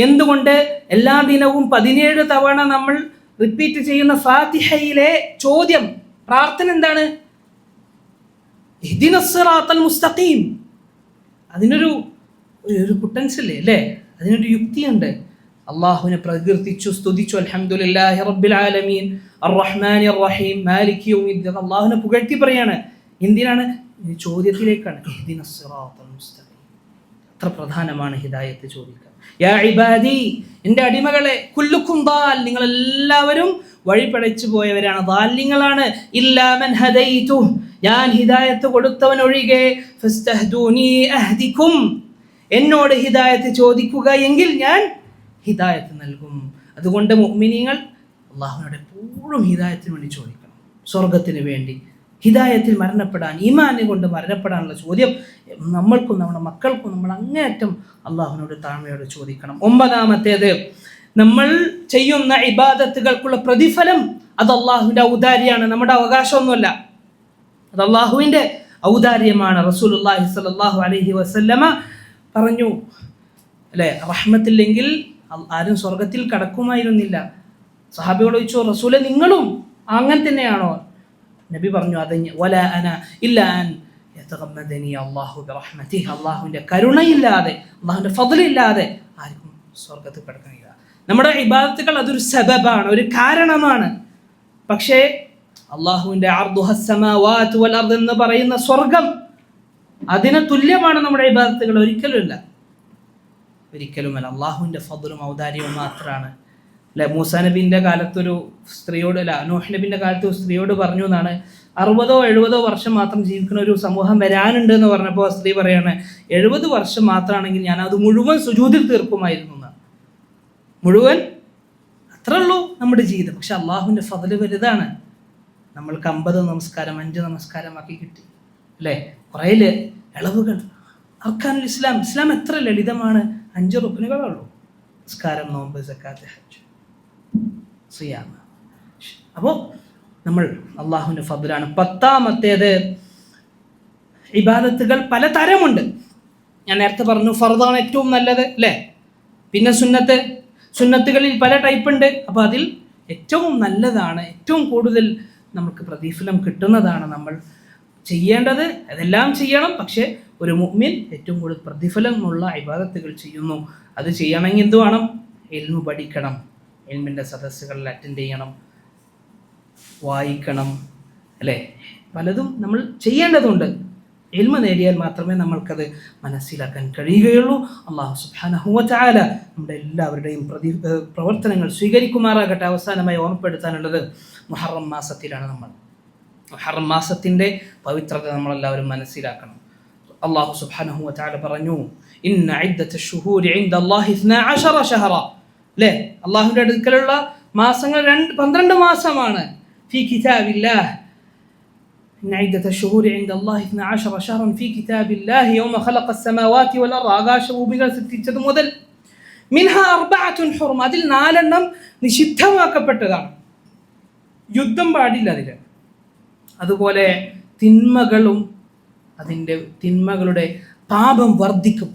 എന്തുകൊണ്ട്? എല്ലാ ദിനവും 17 തവണ നമ്മൾ റിപ്പീറ്റ് ചെയ്യുന്ന ഫാത്തിഹയിലെ ചോദ്യം, പ്രാർത്ഥന എന്താണ്? ഇഹ്ദിനസ് സിറാത്തൽ മുസ്തഖീം. അതിനൊരു പൊട്ടൻഷ്യൽ ഇല്ലേ, അല്ലേ? അതിനൊരു യുക്തിയുണ്ട്. അള്ളാഹുവിനെ പ്രകീർത്തിച്ചു, സ്തുതിച്ചു, അൽഹംദുലില്ലാഹി റബ്ബിൽ ആലമീൻ അർറഹ്മാനിർ റഹീം മാലികി യൗമിദ്ദീൻ. അള്ളാഹുവിനെ പുകഴ്ത്തി പറയാണ്. എന്തിനാണ്? ചോദ്യത്തിലേക്കാണ്. ഇഹ്ദിനസ് സിറാത്തൽ മുസ്തഖീം. അത്ര പ്രധാനമാണ് ഹിദായത്ത് ചോദിക്കുക. യാ ഇബാദി, എൻ്റെ അടിമകളെ, കുല്ലുക്കും ദാൽ, നിങ്ങളെല്ലാവരും വഴിപഴച്ചു പോയവരാണ്, ദാലിങ്ങളാണ്. ഇല്ലാ മൻ ഹദൈതു, ഞാൻ ഹിദായത്ത് കൊടുത്തവൻ ഒഴികെ. ഫസ്തഹ്ദൂനി അഹ്ദിക്കും, എന്നോട് ഹിദായത്ത് ചോദിക്കുക എങ്കിൽ ഞാൻ ഹിദായത്ത് നൽകും. അതുകൊണ്ട് മുഅ്മിനീങ്ങൾ അള്ളാഹുവിനോട് എപ്പോഴും ഹിദായത്തിന് വേണ്ടി ചോദിക്കണം, സ്വർഗത്തിന് വേണ്ടി, ഹിദായത്തിൽ മരണപ്പെടാൻ, ഈമാനെ കൊണ്ട് മരണപ്പെടാനുള്ള ചോദ്യം നമ്മൾക്കും നമ്മുടെ മക്കൾക്കും നമ്മൾ അങ്ങേയറ്റം അള്ളാഹുവിനോട് താഴ്മയോട് ചോദിക്കണം. ഒമ്പതാമത്തേത്, നമ്മൾ ചെയ്യുന്ന ഇബാദത്തുകൾക്കുള്ള പ്രതിഫലം അത് അള്ളാഹുവിൻ്റെ ഔദാര്യമാണ്, നമ്മുടെ അവകാശമൊന്നുമല്ല, അത് അള്ളാഹുവിൻ്റെ ഔദാര്യമാണ്. റസൂലുള്ളാഹി സ്വല്ലല്ലാഹു അലൈഹി വസല്ലമ പറഞ്ഞു, അല്ലേ, റഹ്മത്തില്ലെങ്കിൽ ആരും സ്വർഗത്തിൽ കടക്കുമായിരുന്നില്ല. സഹാബികളോട് ചോദിച്ചു, റസൂലെ നിങ്ങളും അങ്ങനെ തന്നെയാണോ? നബി പറഞ്ഞു, അത് വലാ അന ഇല്ലാ അൻ യതഗമ്മദനി അല്ലാഹു ബിറഹ്മതിഹി, അല്ലാഹുവിൻ്റെ കരുണയില്ലാതെ, അല്ലാഹുവിൻ്റെ ഫദ്ലില്ലാതെ ആർക്കും സ്വർഗത്തിൽ കടക്കാനില്ല. നമ്മുടെ ഇബാദത്തുകൾ അതൊരു സബബാണ്, ഒരു കാരണമാണ്. പക്ഷേ അല്ലാഹുവിൻ്റെ അർദുഹസ് സമാവാതു വൽ അർദ് എന്ന് പറയുന്ന സ്വർഗം, അതിന് തുല്യമാണ് നമ്മുടെ ഇബാദത്തുകൾ. ഒരിക്കലുമല്ല. അള്ളാഹുവിൻ്റെ ഫദ്ലും ഔദാര്യവും മാത്രമാണ്. അല്ലെ, മൂസാ നബിൻ്റെ കാലത്തൊരു സ്ത്രീയോട്, അല്ല നൂഹ് നബിൻ്റെ കാലത്ത് ഒരു സ്ത്രീയോട് പറഞ്ഞു എന്നാണ്, 60-70 വർഷം മാത്രം ജീവിക്കുന്ന ഒരു സമൂഹം വരാനുണ്ട് എന്ന് പറഞ്ഞപ്പോൾ സ്ത്രീ പറയാണ്, 70 വർഷം മാത്രമാണെങ്കിൽ ഞാൻ അത് മുഴുവൻ സുജൂദിൽ തീർക്കുമായിരുന്നു എന്നാണ്. മുഴുവൻ, അത്രേ ഉള്ളൂ നമ്മുടെ ജീവിതം. പക്ഷെ അള്ളാഹുവിൻ്റെ ഫദ്ല് വലുതാണ്. നമ്മൾക്ക് 50 നമസ്കാരം 5 നമസ്കാരമാക്കി കിട്ടി, അല്ലേ? കുറേ ഇളവുകൾ. അർക്കാനുൽ ഇസ്ലാം, ഇസ്ലാം എത്ര ലളിതമാണ്. 5 റുക്നുകളുള്ളൂ: നിസ്കാരം, നോമ്പ്, സക്കാത്ത്, ഹജ്ജ്, സിയാം. അപ്പോൾ നമ്മൾ അള്ളാഹുവിൻ്റെ ഫദ്ലാണ്. 10ാമത്തേത്, ഇബാദത്തുകൾ പല തരമുണ്ട്. ഞാൻ നേരത്തെ പറഞ്ഞു ഫർദാണ് ഏറ്റവും നല്ലത്, അല്ലേ? പിന്നെ സുന്നത്തുകളിൽ പല ടൈപ്പ് ഉണ്ട്. അപ്പോൾ അതിൽ ഏറ്റവും നല്ലതാണ്, ഏറ്റവും കൂടുതൽ നമുക്ക് പ്രതിഫലം കിട്ടുന്നതാണ് നമ്മൾ ചെയ്യേണ്ടത്. അതെല്ലാം ചെയ്യണം. പക്ഷേ ഒരു മുഅ്മിൻ ഏറ്റവും കൂടുതൽ പ്രതിഫലമുള്ള ഇബാദത്തുകൾ ചെയ്യുന്നു. അത് ചെയ്യണമെങ്കിൽ എന്ത് വേണം? ഇൽമു പഠിക്കണം, ഇൽമിൻ്റെ സദസ്സുകളിൽ അറ്റൻഡ് ചെയ്യണം, വായിക്കണം, അല്ലേ? പലതും നമ്മൾ ചെയ്യേണ്ടതുണ്ട്. ഇൽമു നേടിയാൽ മാത്രമേ നമ്മൾക്കത് മനസ്സിലാക്കാൻ കഴിയുകയുള്ളൂ. അല്ലാഹു സുബ്ഹാനഹു വ തആല നമ്മുടെ എല്ലാവരുടെയും പ്രവർത്തനങ്ങൾ സ്വീകരിക്കുമാറാകട്ടെ. അവസാനമായി ഓർമ്മപ്പെടുത്താനുള്ളത്, മുഹറം മാസത്തിലാണ് നമ്മൾ. മുഹറം മാസത്തിൻ്റെ പവിത്രത നമ്മളെല്ലാവരും മനസ്സിലാക്കണം. അല്ലാഹു സുബ്ഹാനഹു വ തആല പറഞ്ഞു, ഇന്ന ഇദ്ദത ശുഹൂരി ഇൻദല്ലാഹി 12 ശഹറ. അല്ലേ? അള്ളാഹുവിൻ്റെ അടുക്കലുള്ള മാസങ്ങൾ 12 മാസമാണ്. ഫീ കിതാബില്ലാഹ് ഇന്ന ഇദ്ദത ശുഹൂരി ഇൻദ അല്ലാഹി 12 ശഹ്റൻ ഫീ കിതാബില്ലാഹി യൗമ ഖലഖ അസ്സമാവാതി വൽ അർദ്, ആകാശഭൂമികൾ സൃഷ്ടിച്ചത് മുതൽ മിൻഹാ അർബഅത്തുൻ ഹുറും, അതിൽ 4 നിഷിദ്ധമാക്കപ്പെട്ടതാണ്. യുദ്ധം പാടില്ല അതിൽ. അതുപോലെ തിന്മകളും തിന്മകളുടെ പാപം വർദ്ധിക്കും,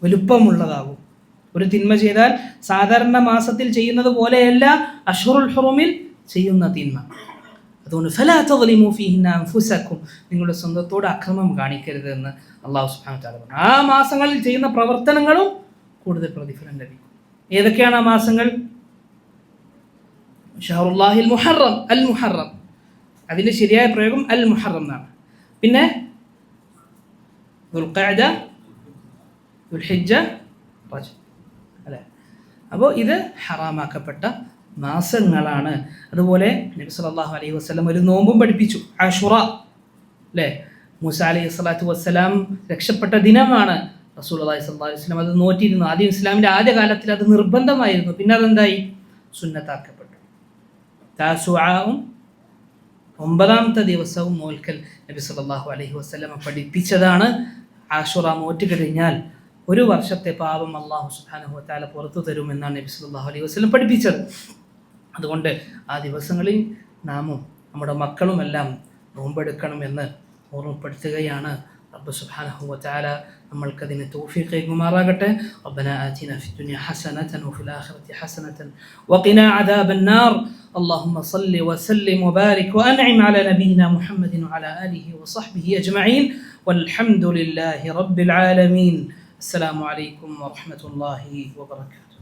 വലുപ്പമുള്ളതാകും. ഒരു തിന്മ ചെയ്താൽ സാധാരണ മാസത്തിൽ ചെയ്യുന്നത് പോലെയല്ല അഷ്ഹറുൽ ഹുറുമിൽ ചെയ്യുന്ന തിന്മ. അതുകൊണ്ട് ഫലാ തദ്ലിമൂ ഫീഹിന്ന അൻഫുസക്കും, നിങ്ങളുടെ സ്വന്തത്തോട് അക്രമം കാണിക്കരുത് എന്ന് അല്ലാഹു സുബ്ഹാനഹു വ തആല പറഞ്ഞു. ആ മാസങ്ങളിൽ ചെയ്യുന്ന പ്രവർത്തനങ്ങളും കൂടുതൽ പ്രതിഫലം ലഭിക്കും. ഏതൊക്കെയാണ് ആ മാസങ്ങൾ? ഷഹറുല്ലാഹിൽ മുഹറം, അൽ മുഹറം, അതിൻ്റെ ശരിയായ പ്രയോഗം അൽ മുഹറം എന്നാണ്. പിന്നെ ദുൽഖഅദ, ദുൽഹിജ്ജ, റജബ് അല്ലേ? അപ്പോൾ ഇത് ഹറാമാക്കപ്പെട്ട മാസങ്ങളാണ്. അതുപോലെ നബി സല്ലല്ലാഹു അലൈഹി വസല്ലം ഒരു നോമ്പും പഠിപ്പിച്ചു, ആശുറ അല്ലേ? മൂസ അലൈഹി സ്വലാത്തു വസ്സലാം രക്ഷപ്പെട്ട ദിനമാണ്. റസൂലുള്ളാഹി സ്വല്ലല്ലാഹു അലൈഹി വസല്ലം അത് നോറ്റിരുന്നു. ആദ്യം ഇസ്ലാമിൻ്റെ ആദ്യ കാലത്തിൽ അത് നിർബന്ധമായിരുന്നു. പിന്നെ അതെന്തായി? സുന്നത്താക്കപ്പെട്ടു. താസുആഉം 9ാമത്തെ ദിവസവും നോൽക്കൽ നബി സല്ലല്ലാഹു അലൈഹി വസല്ലം പഠിപ്പിച്ചതാണ്. ആശുറ നോറ്റ് കഴിഞ്ഞാൽ ഒരു വർഷത്തെ പാപം അല്ലാഹു സുബ്ഹാനഹു വ തആല പുറത്തു തരുമെന്നാണ് നബി സല്ലല്ലാഹു അലൈഹി വസല്ലം പഠിപ്പിച്ചത്. അതുകൊണ്ട് ആ ദിവസങ്ങളിൽ നാമും നമ്മുടെ മക്കളുമെല്ലാം നോമ്പെടുക്കണമെന്ന് ഓർമ്മപ്പെടുത്തുകയാണ്. റബ്ബ് സുബ്ഹാനഹു വ തആല നമ്മൾക്കതിന് തൗഫീഖ് നൽകുമാറാകട്ടെ. റബ്ബനാ ആതിനാ ഫിദ്ദുനിയ ഹസനതൻ വഫിൽ ആഖിറതി ഹസനതൻ വഖിനാ അദാബന്നാർ. اللهم صل وسلم وبارك وأنعم على نبينا محمد وعلى آله وصحبه أجمعين والحمد لله رب العالمين. السلام عليكم ورحمة الله وبركاته.